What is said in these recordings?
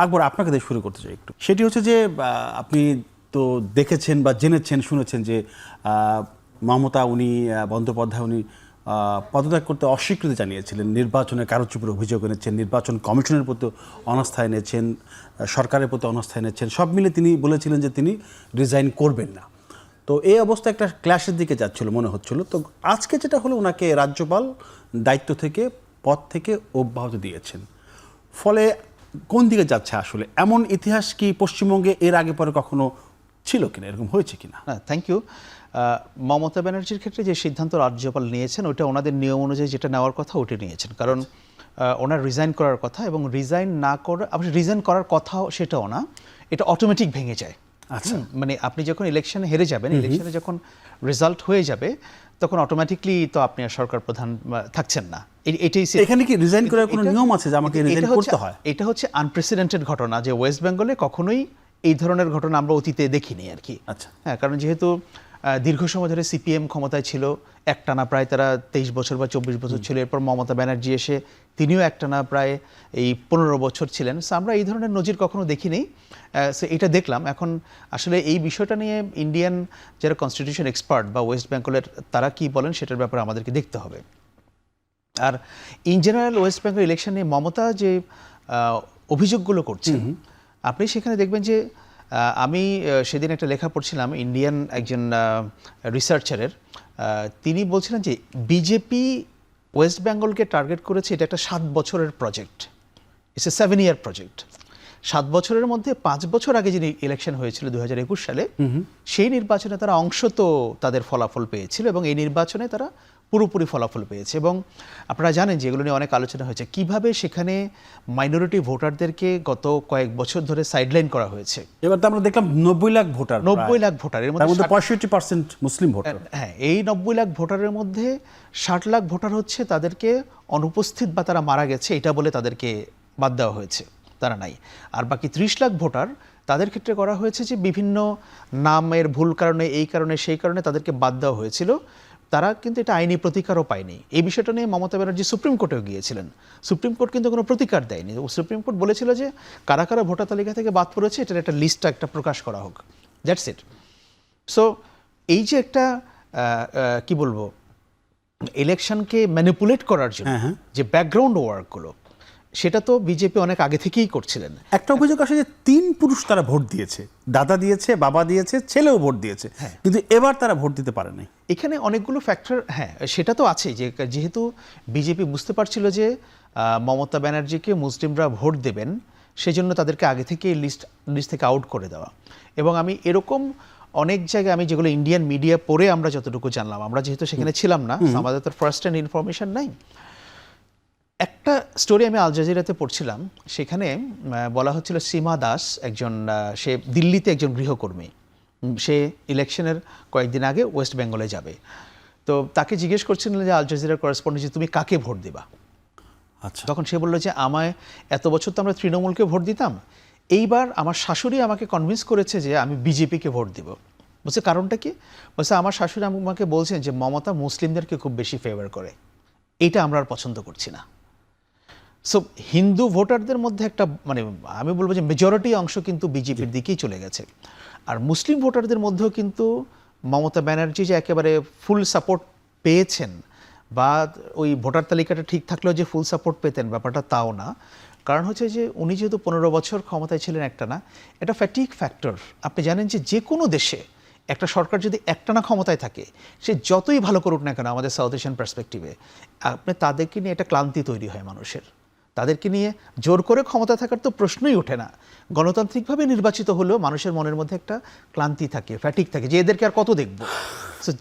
আকবর, আপনাকে দিয়ে শুরু করতে চাই একটু। সেটি হচ্ছে যে আপনি তো দেখেছেন বা জেনেছেন শুনেছেন যে মমতা বন্দ্যোপাধ্যায় উনি পদত্যাগ করতে অস্বীকৃতি জানিয়েছিলেন, নির্বাচনে কারচুপির অভিযোগ এনেছেন, নির্বাচন কমিশনের প্রতি অনাস্থা এনেছেন, সরকারের প্রতি অনাস্থা এনেছেন, সব মিলে তিনি বলেছিলেন যে তিনি রিজাইন করবেন না। তো এই অবস্থা একটা ক্ল্যাশের দিকে যাচ্ছিল মনে হচ্ছিল। তো আজকে যেটা হলো, ওনাকে রাজ্যপাল দায়িত্ব থেকে পদ থেকে অব্যাহত দিয়েছেন। ফলে কোন দিকে যাচ্ছে আসলে? এমন ইতিহাস কি পশ্চিমবঙ্গে এর আগে পরে কখনো ছিল কিনা, এরকম হয়েছে কিনা? হ্যাঁ, থ্যাংক ইউ। মমতা ব্যানার্জির ক্ষেত্রে যে সিদ্ধান্ত রাজ্যপাল নিয়েছেন ওটা ওনাদের নিয়ম অনুযায়ী যেটা নেওয়ার কথা ওটা নিয়েছেন, কারণ ওনার রিজাইন করার কথা, এবং রিজাইন না করে আপনি রিজাইন করার কথাও সেটাও না, এটা অটোমেটিক ভেঙে যায়। আচ্ছা, মানে আপনি যখন ইলেকশনে হেরে যাবেন, ইলেকশনে যখন রেজাল্ট হয়ে যাবে তখন অটোমেটিকলি তো আপনি আর সরকার প্রধান থাকছেন না। এটাই এখানে কি রিজাইন করার কোনো নিয়ম আছে যে আমাকে রিজাইন করতে হয়? এটা হচ্ছে আনপ্রেসিডেন্টেড ঘটনা, যে ওয়েস্ট বেঙ্গলে কখনোই এই ধরনের ঘটনা আমরা অতীতে দেখিনি আর কি। আচ্ছা, হ্যাঁ, কারণ যেহেতু দীর্ঘ সময় ধরে সিপিএম ক্ষমতায় ছিল, একটানা প্রায় তারা 23 বছর বা 24 বছর ছিল। এরপর মমতা ব্যানার্জি এসে তিনিও একটানা প্রায় এই 15 বছর ছিলেন। সো আমরা এই ধরনের নজির কখনো দেখিনি। সো এটা দেখলাম। এখন আসলে এই বিষয়টা নিয়ে ইন্ডিয়ান যারা কনস্টিটিউশন এক্সপার্ট বা ওয়েস্ট বেঙ্গলের তারা কি বলেন সেটার ব্যাপারে আমাদেরকে দেখতে হবে। আর in general West Bengal election নিয়ে মমতা যে অভিযোগগুলো করছেন, আপনি সেখানে দেখবেন যে আমি সেদিন একটা লেখা পড়ছিলাম ইন্ডিয়ান একজন রিসার্চারের, তিনি বলছিলেন যে বিজেপি ওয়েস্ট বেঙ্গলকে টার্গেট করেছে, এটা একটা 7 বছরের project, it's a 7-year project. 7 বছরের মধ্যে 5 বছর আগে যে ইলেকশন হয়েছিল 2021 সালে, সেই নির্বাচনে তারা অংশত তাদের ফলাফল পেয়েছিল, এবং এই নির্বাচনে তারা পুরোপুরি ফলাফল পেয়েছে। এবং আপনারা জানেন যে এগুলো নিয়ে অনেক আলোচনা হয়েছে, কিভাবে সেখানে মাইনরিটি ভোটারদেরকে গত কয়েক বছর ধরে সাইডলাইন করা হয়েছে। এবার তো আমরা দেখলাম 90 লাখ ভোটার, 90 লাখ ভোটার, এর মধ্যে 65% মুসলিম ভোটার। হ্যাঁ, এই 90 লাখ ভোটারের মধ্যে 60 লাখ ভোটার হচ্ছে তাদেরকে অনুপস্থিত বা তারা মারা গেছে এটা বলে তাদেরকে বাদ দেওয়া হয়েছে, তারা নাই। আর বাকি 30 লাখ ভোটার, তাদের ক্ষেত্রে করা হয়েছে যে বিভিন্ন নামের ভুল কারণে, এই কারণে সেই কারণে তাদেরকে বাদ দেওয়া হয়েছিল। তারা কিন্তু এটা আইনি প্রতিকারও পায়নি। এই বিষয়টা নিয়ে মমতা ব্যানার্জি সুপ্রিম কোর্টেও গিয়েছিলেন। সুপ্রিম কোর্ট কিন্তু কোনো প্রতিকার দেয়নি। সুপ্রিম কোর্ট বলেছিল যে কারা কারা ভোটার তালিকা থেকে বাদ পড়েছে এটার একটা লিস্টটা একটা প্রকাশ করা হোক, দ্যাটস ইট। সো এই যে একটা কি বলবো, ইলেকশনকে ম্যানিপুলেট করার জন্য যে ব্যাকগ্রাউন্ড ওয়ার্কগুলো, সেটা তো বিজেপি অনেক আগে থেকেই করছিলেন। একটা অভিযোগ আসে যে 3 পুরুষ তারা ভোট দিয়েছে, দাদা দিয়েছে, বাবা দিয়েছে, ছেলেও ভোট দিয়েছে, কিন্তু এবার তারা ভোট দিতে পারে নাই। এখানে অনেকগুলো ফ্যাক্টর, হ্যাঁ সেটা তো আছে, যে যেহেতু বিজেপি বুঝতে পারছিল যে মমতা ব্যানার্জিকে মুসলিমরা ভোট দেবেন, সেজন্য তাদেরকে আগে থেকে লিস্ট থেকে আউট করে দেওয়া। এবং আমি এরকম অনেক জায়গায়, আমি যেগুলো ইন্ডিয়ান মিডিয়া পড়ে আমরা যতটুকু জানলাম, আমরা যেহেতু সেখানে ছিলাম না, আমাদের তো ফার্স্ট হ্যান্ড ইনফরমেশন নাই। একটা স্টোরি আমি আল জাজিরাতে পড়ছিলাম, সেখানে বলা হচ্ছিল সীমা দাস একজন, সে দিল্লিতে একজন গৃহকর্মী, সে ইলেকশনের কয়েকদিন আগে ওয়েস্ট বেঙ্গলে যাবে। তো তাকে জিজ্ঞেস করছিলেন যে আল জাজিরার করেসপন্ডেন্ট, যে তুমি কাকে ভোট দিবা? আচ্ছা, তখন সে বললো যে আমায় এত বছর তো আমরা তৃণমূলকে ভোট দিতাম, এইবার আমার শাশুড়ি আমাকে কনভিন্স করেছে যে আমি বিজেপিকে ভোট দিব। বলছে কারণটা কি? বলছে আমার শাশুড়ি আমাকে বলছেন যে মমতা মুসলিমদেরকে খুব বেশি ফেভার করে, এইটা আমরা আর পছন্দ করছি না। সো হিন্দু ভোটারদের মধ্যে একটা, মানে আমি বলবো যে মেজরিটি অংশ কিন্তু বিজেপির দিকেই চলে গেছে। আর মুসলিম ভোটারদের মধ্যেও কিন্তু মমতা ব্যানার্জি যে একেবারে ফুল সাপোর্ট পেয়েছেন, বা ওই ভোটার তালিকাটা ঠিক থাকলেও যে ফুল সাপোর্ট পেতেন, ব্যাপারটা তাও না। কারণ হচ্ছে যে উনি যেহেতু 15 বছর ক্ষমতায় ছিলেন একটানা, এটা ফ্যাটিক ফ্যাক্টর। আপনি জানেন যে কোনো দেশে একটা সরকার যদি একটানা ক্ষমতায় থাকে, সে যতই ভালো করুক না কেন আমাদের সাউথ এশিয়ান পার্সপেক্টিভে, আপনি তাদেরকে নিয়ে একটা ক্লান্তি তৈরি হয় মানুষের। তাদেরকে নিয়ে জোর করে ক্ষমতা থাকার তো প্রশ্নই ওঠে না। গণতান্ত্রিকভাবে নির্বাচিত হলেও মানুষের মনের মধ্যে একটা ক্লান্তি থাকে, ফ্যাটিক থাকে, যে এদেরকে আর কত দেখবো।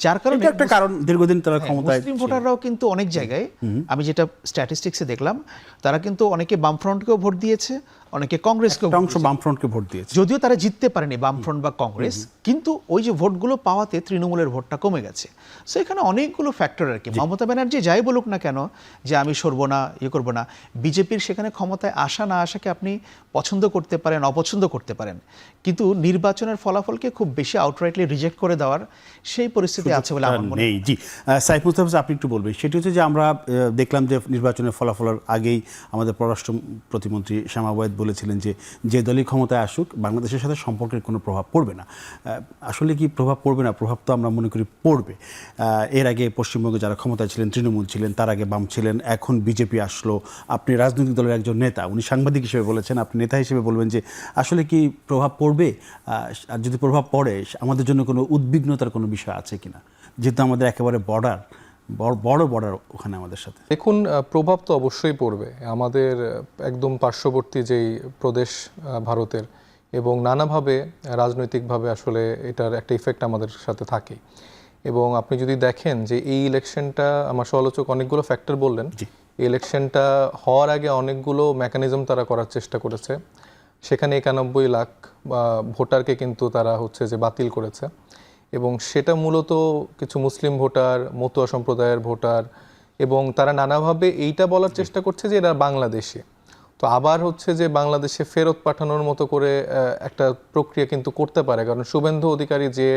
যার কারণে একটা কারণ, দীর্ঘদিন তারা ক্ষমতায়, মুসলিম ভোটাররাও কিন্তু অনেক জায়গায়, আমি যেটা স্ট্যাটিস্টিক্সে দেখলাম, তারা কিন্তু অনেকে বামফ্রন্টকেও ভোট দিয়েছে, অনেকে কংগ্রেসকেও, অংশ বামফ্রন্টকে ভোট দিয়েছে, যদিও তারা জিততে পারেনি বামফ্রন্ট বা কংগ্রেস, কিন্তু ওই যে ভোটগুলো পাওয়াতে তৃণমূলের ভোটটা কমে গেছে। সো এখানে অনেকগুলো ফ্যাক্টর আর কি। মমতা ব্যানার্জি যাই বলুক না কেন যে আমি সরবো না, ইয়ে করবো না, বিজেপির সেখানে ক্ষমতায় আসা না আসাকে আপনি পছন্দ করতে পারেন, অপছন্দ করতে পারেন, কিন্তু নির্বাচনের ফলাফলকে খুব বেশি আউটরাইটলি রিজেক্ট করে দেওয়ার সেই পরিস্থিতি পরিস্থিতি আছে বলে আমার মনে হয়। নেই। জি, সাইফ মুস্তাফা, আপনি একটু বলবেন। সেটি হচ্ছে যে আমরা দেখলাম যে নির্বাচনের ফলাফলের আগেই আমাদের পররাষ্ট্র প্রতিমন্ত্রী শামা ওয়াহিদ বলেছিলেন যে যে দলই ক্ষমতায় আসুক বাংলাদেশের সাথে সম্পর্কের কোনো প্রভাব পড়বে না। আসলে কি প্রভাব পড়বে না? প্রভাব তো আমরা মনে করি পড়বে। এর আগে পশ্চিমবঙ্গে যারা ক্ষমতায় ছিলেন তৃণমূল ছিলেন, তার আগে বাম ছিলেন, এখন বিজেপি আসলো। আপনি রাজনৈতিক দলের একজন নেতা, উনি সাংবাদিক হিসেবে বলেছেন, আপনি নেতা হিসেবে বলবেন যে আসলে কি প্রভাব পড়বে? আর যদি প্রভাব পড়ে আমাদের জন্য কোনো উদ্বিগ্নতার কোনো বিষয় আছে কিনা, যেহেতু আমাদের একেবারে বড় বর্ডার ওখানে আমাদের সাথে। দেখুন, প্রভাব তো অবশ্যই পড়বে। আমাদের একদম পার্শ্ববর্তী যেই প্রদেশ ভারতের, এবং নানাভাবে রাজনৈতিকভাবে আসলে এটার একটা ইফেক্ট আমাদের সাথে থাকে। এবং আপনি যদি দেখেন যে এই ইলেকশনটা, আমার সমালোচক অনেকগুলো ফ্যাক্টর বললেন, এই ইলেকশনটা হওয়ার আগে অনেকগুলো মেকানিজম তারা করার চেষ্টা করেছে। সেখানে 91 লাখ ভোটারকে কিন্তু তারা হচ্ছে যে বাতিল করেছে, এবং সেটা মূলত কিছু মুসলিম ভোটার, মতুয়া সম্প্রদায়ের ভোটার, এবং তারা নানাভাবে এইটা বলার চেষ্টা করছে যে এরা বাংলাদেশি। তো আবার হচ্ছে যে বাংলাদেশে ফেরত পাঠানোর মতো করে একটা প্রক্রিয়া কিন্তু করতে পারে, কারণ শুভেন্দু অধিকারী যে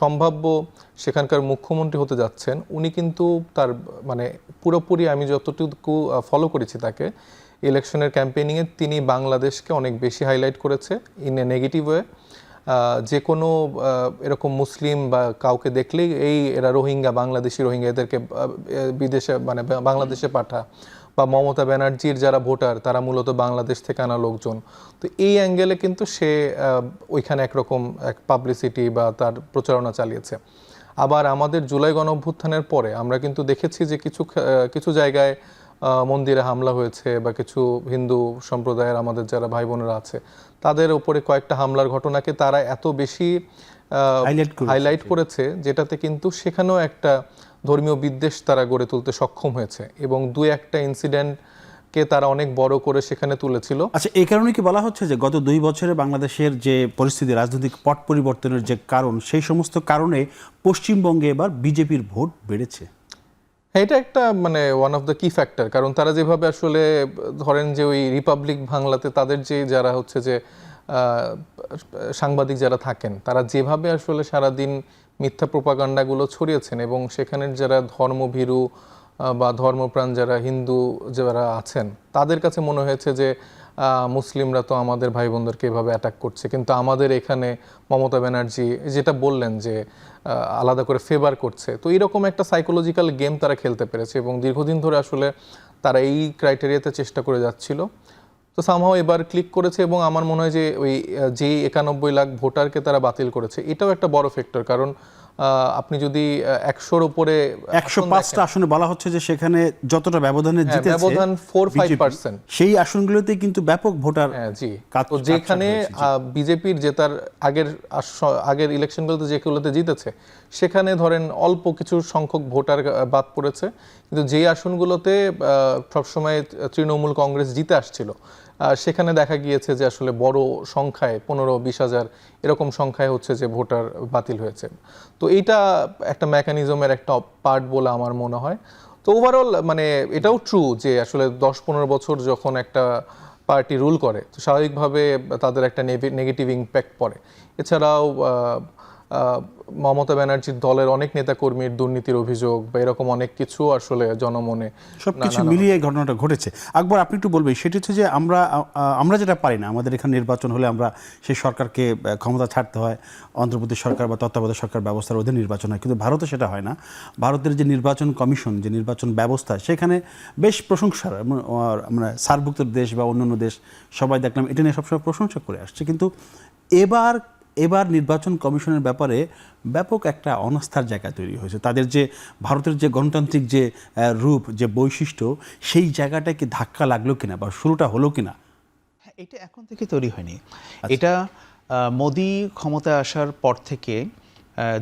সম্ভাব্য সেখানকার মুখ্যমন্ত্রী হতে যাচ্ছেন, উনি কিন্তু তার মানে পুরোপুরি, আমি যতটুকু ফলো করেছি তাকে ইলেকশনের ক্যাম্পেইনিংয়ে, তিনি বাংলাদেশকে অনেক বেশি হাইলাইট করেছে ইন এ নেগেটিভ ওয়ে। যে কোনো এরকম মুসলিম বা কাউকে দেখলেই এরা রোহিঙ্গা, বাংলাদেশি রোহিঙ্গা, এদেরকে বিদেশে মানে বাংলাদেশে পাঠা, বা মমতা ব্যানার্জির যারা ভোটার তারা মূলত বাংলাদেশ থেকে আনা লোকজন। তো এই অ্যাঙ্গেলে কিন্তু সে ওইখানে একরকম এক পাবলিসিটি বা তার প্রচারণা চালিয়েছে। আবার আমাদের জুলাই গণঅভ্যুত্থানের পরে আমরা কিন্তু দেখেছি যে কিছু জায়গায় মন্দিরে হামলা হয়েছে, বা কিছু হিন্দু সম্প্রদায়ের আমাদের যারা ভাই বোনেরা আছে তাদের উপরে কয়েকটা হামলার ঘটনাকে তারা এত বেশি হাইলাইট করেছে, যেটাতে কিন্তু সেখানেও একটা ধর্মীয় বিদ্বেষ তারা গড়ে তুলতে সক্ষম হয়েছে, এবং দুই একটা ইনসিডেন্টকে তারা অনেক বড় করে সেখানে তুলেছিল। আচ্ছা, এই কারণে কি বলা হচ্ছে যে গত 2 বছরে বাংলাদেশের যে পরিস্থিতি, রাজনৈতিক পট পরিবর্তনের যে কারণ, সেই সমস্ত কারণে পশ্চিমবঙ্গে এবার বিজেপির ভোট বেড়েছে? এটা একটা মানে ওয়ান অফ দ্য কি ফ্যাক্টর, কারণ তারা যেভাবে আসলে ধরেন যে ওই রিপাবলিক বাংলাতে তাদের যে যারা হচ্ছে যে সাংবাদিক যারা থাকেন, তারা যেভাবে আসলে সারাদিন মিথ্যা প্রোপাগান্ডাগুলো ছড়িয়েছেন, এবং সেখানের যারা ধর্মভীরু বা ধর্মপ্রাণ যারা হিন্দু যারা আছেন, তাদের কাছে মনে হয়েছে যে মুসলিমরা তো আমাদের ভাই বোনদেরকে এভাবে অ্যাটাক করছে, কিন্তু আমাদের এখানে মমতা ব্যানার্জি যেটা বললেন যে আলাদা করে ফেভার করছে। তো এরকম একটা সাইকোলজিক্যাল গেম তারা খেলতে পেরেছে, এবং দীর্ঘদিন ধরে আসলে তারা এই ক্রাইটেরিয়াতে চেষ্টা করে যাচ্ছিল। তো সামহাও এবার ক্লিক করেছে, এবং আমার মনে হয় যে ওই যে 91 লাখ ভোটারকে তারা বাতিল করেছে, এটাও একটা বড় ফ্যাক্টর। কারণ আপনি যদি 100-র উপরে 105টা আসনে বলা হচ্ছে যে সেখানে যতটা ব্যবধানে জিতেছে, ব্যবধান 4-5%, সেই আসনগুলোতে কিন্তু ব্যাপক ভোটার। জি, তো যেখানে বিজেপির জেতার আগের ইলেকশনগুলোতে যেগুলোতে জিতেছে, সেখানে ধরেন অল্প কিছু সংখ্যক ভোটার বাদ পড়েছে, কিন্তু যেই আসনগুলোতে সবসময় তৃণমূল কংগ্রেস জিতে আসছিল, সেখানে দেখা গিয়েছে যে আসলে বড় সংখ্যায় 15-20 হাজার এরকম সংখ্যায় হচ্ছে যে ভোটার বাতিল হয়েছে। তো এইটা একটা মেকানিজমের একটা পার্ট বলে আমার মনে হয়। তো ওভারঅল মানে এটাও ট্রু যে আসলে 10-15 বছর যখন একটা পার্টি রুল করে, তো স্বাভাবিকভাবে তাদের একটা নেগেটিভ ইম্প্যাক্ট পড়ে। এছাড়াও মমতা ব্যানার্জির দলের অনেক নেতাকর্মীর দুর্নীতির অভিযোগ বা এরকম অনেক কিছু আসলে জনমনে সবকিছু মিলিয়ে এই ঘটনাটা ঘটেছে। আকবর, আপনি একটু বলবেন, সেটি হচ্ছে যে আমরা যেটা পারি না, আমাদের এখানে নির্বাচন হলে আমরা সেই সরকারকে ক্ষমতা ছাড়তে হয়, অন্তর্বর্তী সরকার বা তত্ত্বাবধায়ক সরকার ব্যবস্থার অধীনে নির্বাচন হয়, কিন্তু ভারতে সেটা হয় না। ভারতের যে নির্বাচন কমিশন, যে নির্বাচন ব্যবস্থা, সেখানে বেশ প্রশংসার, আমরা সার্কভুক্ত দেশ বা অন্যান্য দেশ সবাই দেখলাম এটা নিয়ে সবসময় প্রশংসা করে আসছে, কিন্তু এবার নির্বাচন কমিশনের ব্যাপারে ব্যাপক একটা অনাস্থার জায়গা তৈরি হয়েছে। তাদের যে ভারতের যে গণতান্ত্রিক যে রূপ, যে বৈশিষ্ট্য, সেই জায়গাটায় কি ধাক্কা লাগলো কিনা বা শুরুটা হলো কিনা? এটা এখন থেকে তৈরি হয়নি। এটা মোদি ক্ষমতায় আসার পর থেকে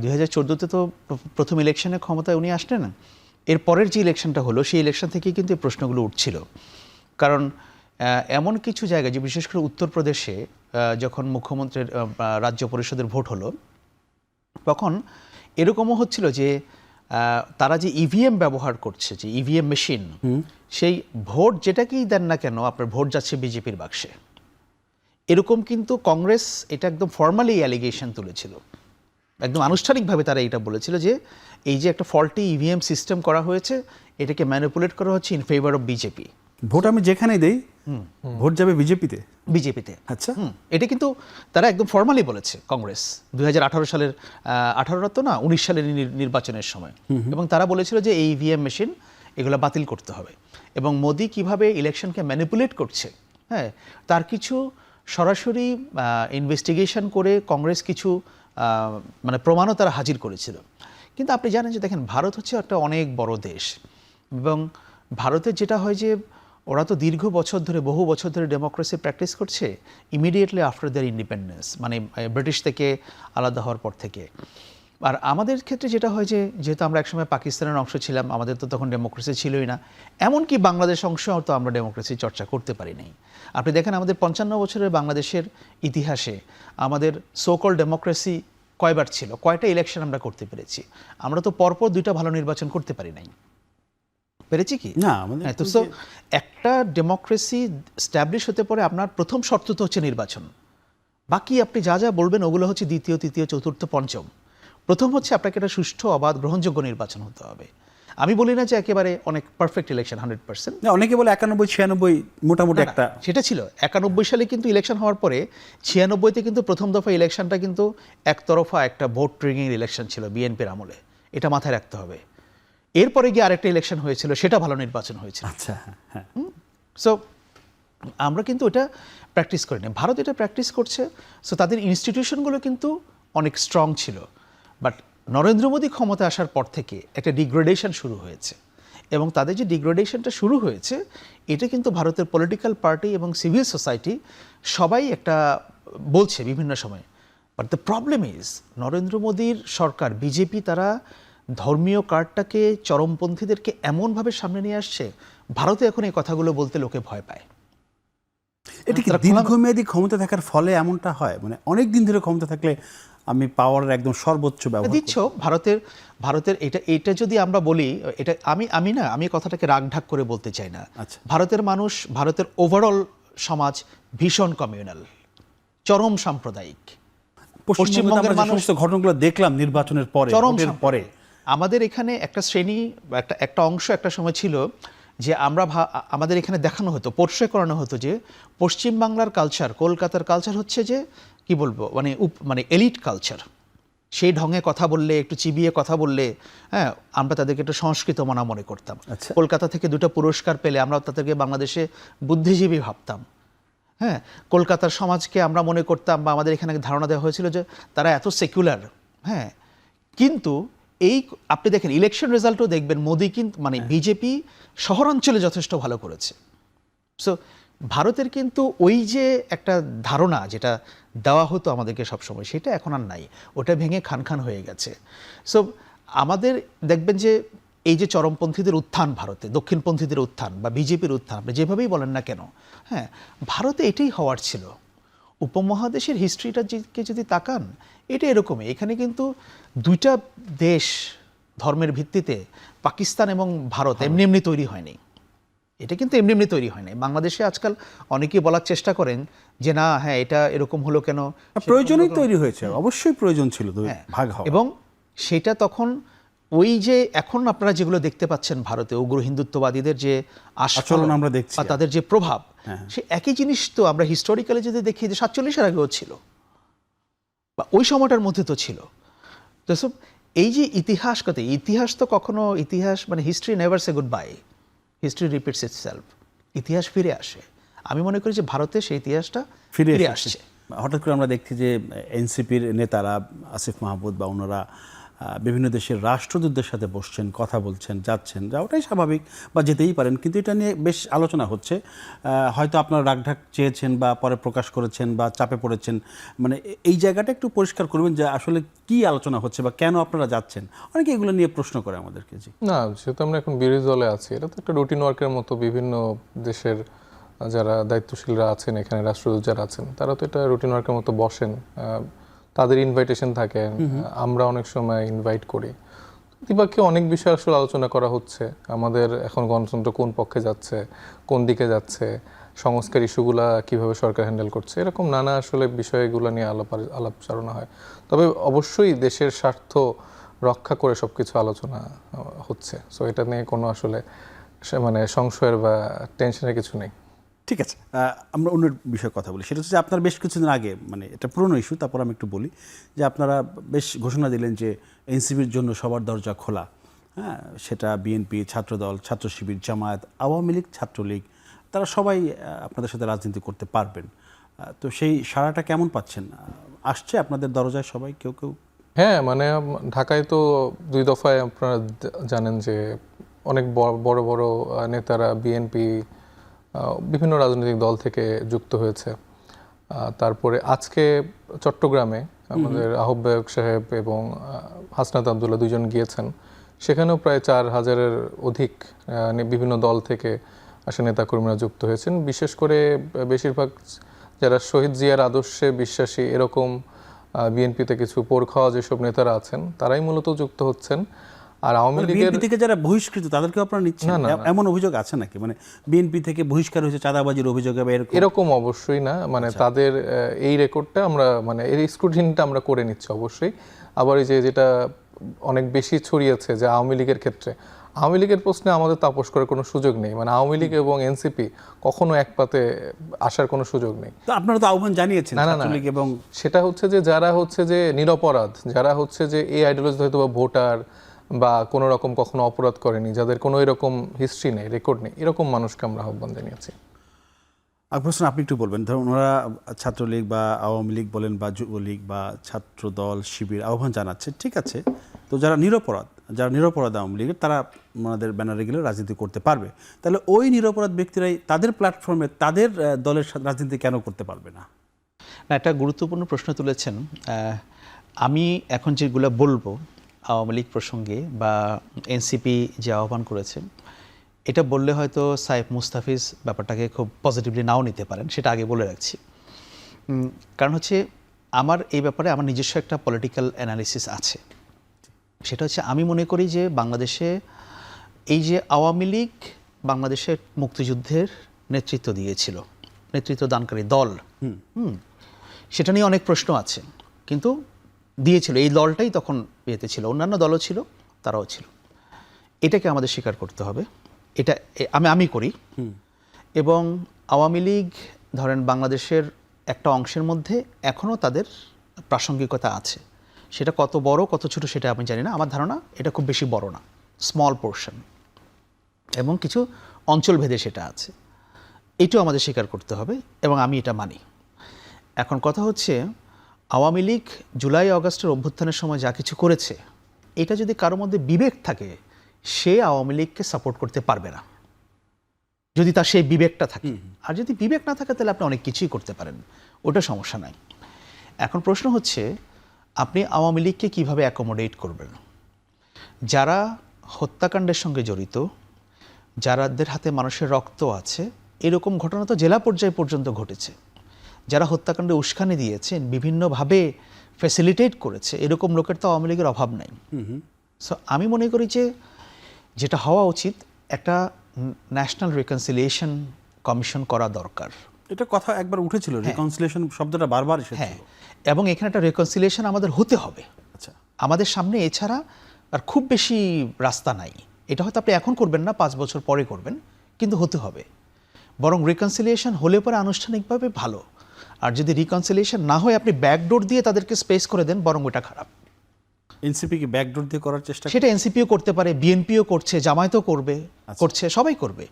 2014-তে তো প্রথম ইলেকশনে ক্ষমতায় উনি আসলেন না, এর পরের যে ইলেকশনটা হলো সেই ইলেকশন থেকেই কিন্তু এই প্রশ্নগুলো উঠছিল। কারণ এমন কিছু জায়গায়, যে বিশেষ করে উত্তরপ্রদেশে যখন মুখ্যমন্ত্রীর রাজ্য পরিষদের ভোট হলো, তখন এরকমও হচ্ছিল যে তারা যে ইভিএম ব্যবহার করছে, যে ইভিএম মেশিন, সেই ভোট যেটাকেই দেন না কেন আপনার ভোট যাচ্ছে বিজেপির বাক্সে, এরকম কিন্তু কংগ্রেস এটা একদম ফর্মালি অ্যালিগেশন তুলেছিল। একদম আনুষ্ঠানিকভাবে তারা এটা বলেছিল যে এই যে একটা ফল্টি ইভিএম সিস্টেম করা হয়েছে, এটাকে ম্যানিপুলেট করা হচ্ছে in favour of BJP. Vote আমি যেখানেই দেই ভোট যাবে বিজেপিতে। আচ্ছা, এটা কিন্তু তারা একদম ফর্মালি বলেছে কংগ্রেস 2018 সালের 19 সালের নির্বাচনের সময়, এবং তারা বলেছিল যে এই ইভিএম মেশিন এগুলো বাতিল করতে হবে, এবং মোদি কিভাবে ইলেকশনকে ম্যানিপুলেট করছে, হ্যাঁ, তার কিছু সরাসরি ইনভেস্টিগেশন করে কংগ্রেস কিছু মানে প্রমাণও তারা হাজির করেছিল। কিন্তু আপনি জানেন যে দেখেন, ভারত হচ্ছে একটা অনেক বড় দেশ, এবং ভারতের যেটা হয় যে ওরা তো দীর্ঘ বছর ধরে, বহু বছর ধরে ডেমোক্রেসি প্র্যাকটিস করছে ইমিডিয়েটলি আফটার দেয়ার ইন্ডিপেন্ডেন্স, মানে ব্রিটিশ থেকে আলাদা হওয়ার পর থেকে। আর আমাদের ক্ষেত্রে যেটা হয় যে যেহেতু আমরা একসময় পাকিস্তানের অংশ ছিলাম, আমাদের তো তখন ডেমোক্রেসি ছিলই না, এমনকি বাংলাদেশ অংশেও তো আমরা ডেমোক্রেসি চর্চা করতে পারিনি। আপনি দেখেন আমাদের 55 বছরের বাংলাদেশের ইতিহাসে আমাদের সোকল ডেমোক্রেসি কয়বার ছিল, কয়টা ইলেকশন আমরা করতে পেরেছি? আমরা তো পরপর 2টা ভালো নির্বাচন করতে পারি নাই, পেরেছি কি না? হ্যাঁ, তো একটা ডেমোক্রেসি স্ট্যাবলিশ হতে পারে আপনার প্রথম শর্ত তো হচ্ছে নির্বাচন, বাকি আপনি যা যা বলবেন ওগুলো হচ্ছে দ্বিতীয়, তৃতীয়, চতুর্থ, পঞ্চম। প্রথম হচ্ছে আপনাকে একটা সুষ্ঠু, অবাধ, গ্রহণযোগ্য নির্বাচন হতে হবে। আমি বলি না যে একেবারে অনেক পারফেক্ট ইলেকশন 100%, না, অনেকে বলে 91 96 মোটামুটি একটা সেটা ছিল 91 সালে, কিন্তু ইলেকশন হওয়ার পরে 96তে কিন্তু প্রথম দফা ইলেকশনটা কিন্তু একতরফা একটা ভোট ট্রিগিং ইলেকশন ছিল বিএনপির আমলে, এটা মাথায় রাখতে হবে। এরপরে গিয়ে আরেকটা ইলেকশন হয়েছিল, সেটা ভালো নির্বাচন হয়েছিল। আচ্ছা, হ্যাঁ। সো আমরা কিন্তু এটা প্র্যাকটিস করি না, ভারত এটা প্র্যাকটিস করছে। সো তাদের ইনস্টিটিউশনগুলো কিন্তু অনেক স্ট্রং ছিল, বাট নরেন্দ্র মোদী ক্ষমতা আসার পর থেকে একটা ডিগ্রেডেশন শুরু হয়েছে, এবং তাদের যে ডিগ্রেডেশনটা শুরু হয়েছে এটা কিন্তু ভারতের পলিটিক্যাল পার্টি এবং সিভিল সোসাইটি সবাই একটা বলছে বিভিন্ন সময়। But the problem is Narendra মোদীর সরকার, বিজেপি, তারা ধর্মীয় কার্ডটাকে, চরমপন্থীদেরকে এমনভাবে সামনে নিয়ে আসছে, ভারতে এখন এই কথাগুলো বলতে লোকে ভয় পায়। এটা কি দীর্ঘমেয়াদী ক্ষমতা থাকার ফলে এমনটা হয়? মানে অনেক দিন ধরে ক্ষমতা থাকলে আমি পাওয়ারের একদম সর্বোচ্চ ব্যবহার দিচ্ছ ভারতের এটা যদি আমরা বলি, এটা আমি কথাটাকে রাগঢাক করে বলতে চাই না। আচ্ছা। ভারতের মানুষ, ভারতের ওভারঅল সমাজ ভীষণ কমিউনাল, চরম সাম্প্রদায়িক। পশ্চিমবঙ্গের মানুষ সমস্ত ঘটনাগুলো দেখলাম নির্বাচনের পরে, ভোটের পরে। আমাদের এখানে একটা শ্রেণী, একটা অংশ একটা সময় ছিল যে আমাদের এখানে দেখানো হতো, পোর্ট্রে করানো হতো যে পশ্চিমবাংলার কালচার, কলকাতার কালচার হচ্ছে যে কি বলবো, মানে এলিট কালচার। সেই ঢঙে কথা বললে, একটু চিবিয়ে কথা বললে, হ্যাঁ, আমরা তাদেরকে একটু সংস্কৃত মনে করতাম। আচ্ছা। কলকাতা থেকে 2টা পুরস্কার পেলে আমরা তাদেরকে বাংলাদেশে বুদ্ধিজীবী ভাবতাম। হ্যাঁ, কলকাতার সমাজকে আমরা মনে করতাম, বা আমাদের এখানে ধারণা দেওয়া হয়েছিল যে তারা এত সেকুলার। হ্যাঁ, কিন্তু আপনি দেখেন ইলেকশন রেজাল্টও দেখবেন, মোদি কিন্তু মানে বিজেপি শহরাঞ্চলে যথেষ্ট ভালো করেছে। সো ভারতের কিন্তু ওই যে একটা ধারণা যেটা দেওয়া হতো আমাদেরকে সবসময়, সেটা এখন আর নাই, ওটা ভেঙে খান হয়ে গেছে। সো আমাদের দেখবেন যে এই যে চরমপন্থীদের উত্থান ভারতে, দক্ষিণপন্থীদের উত্থান বা বিজেপির উত্থান, আপনি যেভাবেই বলেন না কেন, হ্যাঁ, ভারতে এটাই হওয়ার ছিল। উপমহাদেশের হিস্ট্রিটা যদি তাকান, এটা এরকমই। এখানে কিন্তু 2টা দেশ ধর্মের ভিত্তিতে, পাকিস্তান এবং ভারত, এমনি তৈরি হয়নি। এটা কিন্তু এমনি তৈরি হয় নাই। বাংলাদেশে আজকাল অনেকেই বলার চেষ্টা করেন যে না, হ্যাঁ, এটা এরকম হলো কেন, প্রয়োজনই তৈরি হয়েছে, অবশ্যই প্রয়োজন ছিল ভাগ হওয়া। এবং সেটা তখন ওই যে এখন আপনারা যেগুলো দেখতে পাচ্ছেন ভারতে উগ্র হিন্দুত্ববাদীদের যে আচরণ আমরা দেখছি, বা তাদের যে প্রভাব, সে একই জিনিস তো আমরা হিস্টোরিক্যালি যদি দেখি যে 47-এর আগেও ছিল, বা ওই সময়টার মধ্যে তো ছিল। তো এই যে ইতিহাস তো কখনো, মানে history never say goodbye, history repeats itself, ইতিহাস ফিরে আসে। আমি মনে করি যে ভারতে সেই ইতিহাসটা ফিরে আসছে। হঠাৎ করে আমরা দেখছি যে এনসিপির নেতারা, আসিফ মাহমুদ বা অন্যরা বিভিন্ন দেশের রাষ্ট্রদূতদের সাথে বসছেন, কথা বলছেন, যাচ্ছেন, ওটাই স্বাভাবিক, বা যেতেই পারেন, কিন্তু এটা নিয়ে বেশ আলোচনা হচ্ছে। হয়তো আপনারা রাগঢাক চেয়েছেন বা পরে প্রকাশ করেছেন বা চাপে পড়েছেন, মানে এই জায়গাটা একটু পরিষ্কার করবেন যে আসলে কি আলোচনা হচ্ছে বা কেন আপনারা যাচ্ছেন। অনেকে এগুলো নিয়ে প্রশ্ন করে আমাদেরকে। জি না, যেহেতু আমরা এখন বিরোধী দলে আছি, এটা তো একটা রুটিন ওয়ার্কের মতো। বিভিন্ন দেশের যারা দায়িত্বশীলরা আছেন, এখানে রাষ্ট্রদূত যারা আছেন, তারা তো এটা রুটিন ওয়ার্কের মতো বসেন, তাদের ইনভাইটেশন থাকে, আমরা অনেক সময় ইনভাইট করি। দ্বিপাক্ষিক অনেক বিষয় আসলে আলোচনা করা হচ্ছে। আমাদের এখন গণতন্ত্র কোন পক্ষে যাচ্ছে, কোন দিকে যাচ্ছে, সংস্কার ইস্যুগুলা কিভাবে সরকার হ্যান্ডেল করছে, এরকম নানা আসলে বিষয়গুলো নিয়ে আলাপচারণা হয়। তবে অবশ্যই দেশের স্বার্থ রক্ষা করে সবকিছু আলোচনা হচ্ছে, সো এটা নিয়ে কোনো আসলে মানে সংশয়ের বা টেনশনের কিছু নেই। ঠিক আছে, আমরা অন্য বিষয়ে কথা বলি। সেটা হচ্ছে যে আপনার বেশ কিছুদিন আগে, মানে এটা পুরনো ইস্যু, তারপর আমি একটু বলি যে আপনারা বেশ ঘোষণা দিলেন যে এনসিপির জন্য সবার দরজা খোলা। হ্যাঁ, সেটা বিএনপি, ছাত্রদল, ছাত্র শিবির, জামায়াত, আওয়ামী লীগ, ছাত্রলীগ, তারা সবাই আপনাদের সাথে রাজনীতি করতে পারবেন। তো সেই সাড়াটা কেমন পাচ্ছেন? আসছে আপনাদের দরজায় সবাই, কেউ কেউ? হ্যাঁ, মানে ঢাকায় তো 2 দফায় আপনারা জানেন যে অনেক বড় বড় নেতারা বিএনপি বিভিন্ন রাজনৈতিক দল থেকে যুক্ত হয়েছে। তারপরে আজকে চট্টগ্রামে আমাদের আহ্বায়ক সাহেব এবং হাসনাত আবদুল্লাহ দুজন গিয়েছেন, সেখানেও প্রায় 4000-এর অধিক বিভিন্ন দল থেকে আসে নেতাকর্মীরা যুক্ত হয়েছেন। বিশেষ করে বেশিরভাগ যারা শহীদ জিয়ার আদর্শে বিশ্বাসী, এরকম বিএনপিতে কিছু পোরখাওয়া যেসব নেতারা আছেন, তারাই মূলত যুক্ত হচ্ছেন। আর আওয়ামী লীগের বিএনপি থেকে যারা বহিষ্কৃত তাদেরকে আপনারা নিচ্ছেন? এমন অভিযোগ আছে নাকি, মানে বিএনপি থেকে বহিষ্কার হয়েছে চাঁদাবাজির অভিযোগে বা এরকম? অবশ্যই না, মানে তাদের এই রেকর্ডটা আমরা, মানে এই স্ক্রুটিনিটা আমরা করে নিচ্ছি অবশ্যই। আবার এই যেটা অনেক বেশি ছড়িয়েছে যে আওয়ামী লীগের ক্ষেত্রে, আওয়ামী লীগের প্রশ্নে আমাদের তাপস করার কোনো সুযোগ নেই। মানে আওয়ামী লীগ এবং এনসিপি কখনো এক পাতে আসার কোনো সুযোগ নেই। তো আপনারা তো আহ্বান জানিয়েছেন ছাত্রলীগ, এবং সেটা হচ্ছে যে যারা হচ্ছে যে নিরপরাধ, যারা হচ্ছে যে এই আইডিওলজি হয়তো বা ভোটার বা কোনো রকম কখনো অপরাধ করেনি, যাদের কোনো এরকম হিস্ট্রি নেই, রেকর্ড নেই, এরকম মানুষকে আমরা আহ্বান জানিয়েছি। প্রশ্ন আপনি একটু বলবেন, ধরুন ওনারা ছাত্রলীগ বা আওয়ামী লীগ বলেন বা যুবলীগ বা ছাত্র দল শিবির আহ্বান জানাচ্ছে, ঠিক আছে, তো যারা নিরপরাধ আওয়ামী লীগের, তারা ওনাদের ব্যানারে গেলে রাজনীতি করতে পারবে, তাহলে ওই নিরপরাধ ব্যক্তিরাই তাদের প্ল্যাটফর্মে তাদের দলের সাথে রাজনীতি কেন করতে পারবে না? না, একটা গুরুত্বপূর্ণ প্রশ্ন তুলেছেন। আমি এখন যেগুলো বলবো আওয়ামী লীগ প্রসঙ্গে বা এনসিপি যে আহ্বান করেছে, এটা বললে হয়তো সাইফ মুস্তাফিজ ব্যাপারটাকে খুব পজিটিভলি নাও নিতে পারেন, সেটা আগে বলে রাখছি। কারণ হচ্ছে আমার এই ব্যাপারে আমার নিজস্ব একটা পলিটিক্যাল অ্যানালিসিস আছে। সেটা হচ্ছে আমি মনে করি যে বাংলাদেশে এই যে আওয়ামী লীগ বাংলাদেশের মুক্তিযুদ্ধের নেতৃত্ব দিয়েছিল, নেতৃত্ব দানকারী দল, সেটা নিয়ে অনেক প্রশ্ন আছে, কিন্তু দিয়েছিল, এই দলটাই তখন ইয়েতে ছিল, অন্যান্য দলও ছিল, তারাও ছিল। এটাকে আমাদের স্বীকার করতে হবে, এটা আমি করি। এবং আওয়ামী লীগ ধরেন বাংলাদেশের একটা অংশের মধ্যে এখনও তাদের প্রাসঙ্গিকতা আছে, সেটা কত বড় কত ছোট সেটা আমি জানি না, আমার ধারণা এটা খুব বেশি বড় না, স্মল পোর্শন, এবং কিছু অঞ্চলভেদে সেটা আছে, এটাও আমাদের স্বীকার করতে হবে এবং আমি এটা মানি। এখন কথা হচ্ছে আওয়ামী লীগ জুলাই আগস্টের অভ্যুত্থানের সময় যা কিছু করেছে, এটা যদি কারোর মধ্যে বিবেক থাকে, সে আওয়ামী লীগকে সাপোর্ট করতে পারবে না, যদি তার সেই বিবেকটা থাকে। আর যদি বিবেক না থাকে তাহলে আপনি অনেক কিছুই করতে পারেন, ওটা সমস্যা নাই। এখন প্রশ্ন হচ্ছে আপনি আওয়ামী লীগকে কীভাবে অ্যাকোমোডেট করবেন? যারা হত্যাকাণ্ডের সঙ্গে জড়িত, যারাদের হাতে মানুষের রক্ত আছে, এরকম ঘটনা তো জেলা পর্যায় পর্যন্ত ঘটেছে। যারা হত্যাকাণ্ডে উস্কানি দিয়েছেন, বিভিন্নভাবে ফ্যাসিলিটেট করেছে, এরকম লোকের তো আওয়ামী লীগের অভাব নাই। সো আমি মনে করি যে যেটা হওয়া উচিত, একটা ন্যাশনাল রিকনসিলিয়েশন কমিশন করা দরকার। এটা কথা একবার উঠেছিল, রিকনসিলিয়েশন শব্দটা বারবার এসেছিল। হ্যাঁ, এবং এখানে একটা রিকনসিলিয়েশন আমাদের হতে হবে। আচ্ছা, আমাদের সামনে এছাড়া আর খুব বেশি রাস্তা নাই। এটা হয়তো আপনি এখন করবেন না, 5 বছর পরে করবেন, কিন্তু হতে হবে। বরং রিকনসিলিয়েশন হলে পরে আনুষ্ঠানিকভাবে ভালো, আর যদি রিকনসিলিয়েশন না হয় আপনি ব্যাকডোর দিয়ে তাদেরকে স্পেস করে দেন, বরং ওটা খারাপ। এনসিপি কি ব্যাকডোর দিয়ে করার চেষ্টা? সেটা এনসিপিও করতে পারে, বিএনপিও করছে, জামায়াতও করবে, করছে, সবাই করবে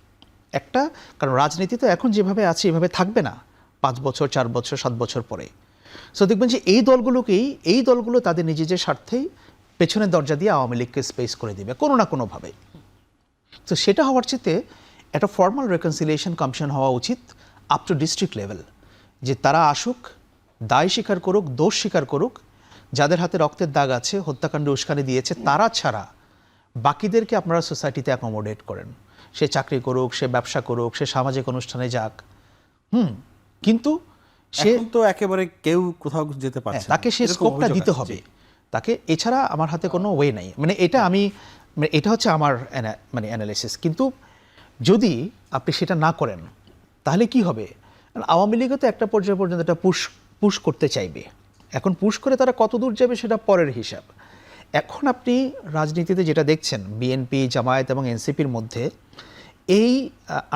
একটা। কারণ রাজনীতি তো এখন যেভাবে আছে এভাবে থাকবে না 5 বছর 4 বছর 7 বছর পরে। সো দেখবেন যে এই দলগুলো তাদের নিজেদের স্বার্থেই পেছনের দরজা দিয়ে আওয়ামী লীগকে স্পেস করে দিবে কোনো না কোনোভাবে। তো সেটা হওয়ার চেয়ে একটা ফর্মাল রিকনসিলিয়েশন কমিশন হওয়া উচিত আপ টু ডিস্ট্রিক্ট লেভেল, যে তারা আসুক, দায় স্বীকার করুক, দোষ স্বীকার করুক, যাদের হাতে রক্তের দাগ আছে, হত্যাকাণ্ডে উস্কানি দিয়েছে, তারা ছাড়া বাকিদেরকে আপনারা সোসাইটিতে অ্যাকোমোডেট করেন। সে চাকরি করুক, সে ব্যবসা করুক, সে সামাজিক অনুষ্ঠানে যাক, কিন্তু সে তো একেবারে কেউ কোথাও যেতে পারছে না, তাকে সে স্কোপটা দিতে হবে তাকে। এছাড়া আমার হাতে কোনো ওয়ে নাই, মানে এটা হচ্ছে আমার মানে অ্যানালিসিস। কিন্তু যদি আপনি সেটা না করেন, তাহলে কি হবে? কারণ আওয়ামী লীগও তো একটা পর্যায় পর্যন্ত এটা পুশ করতে চাইবে। এখন পুশ করে তারা কত দূর যাবে সেটা পরের হিসাব। এখন আপনি রাজনীতিতে যেটা দেখছেন বিএনপি, জামায়াত এবং এনসিপির মধ্যে এই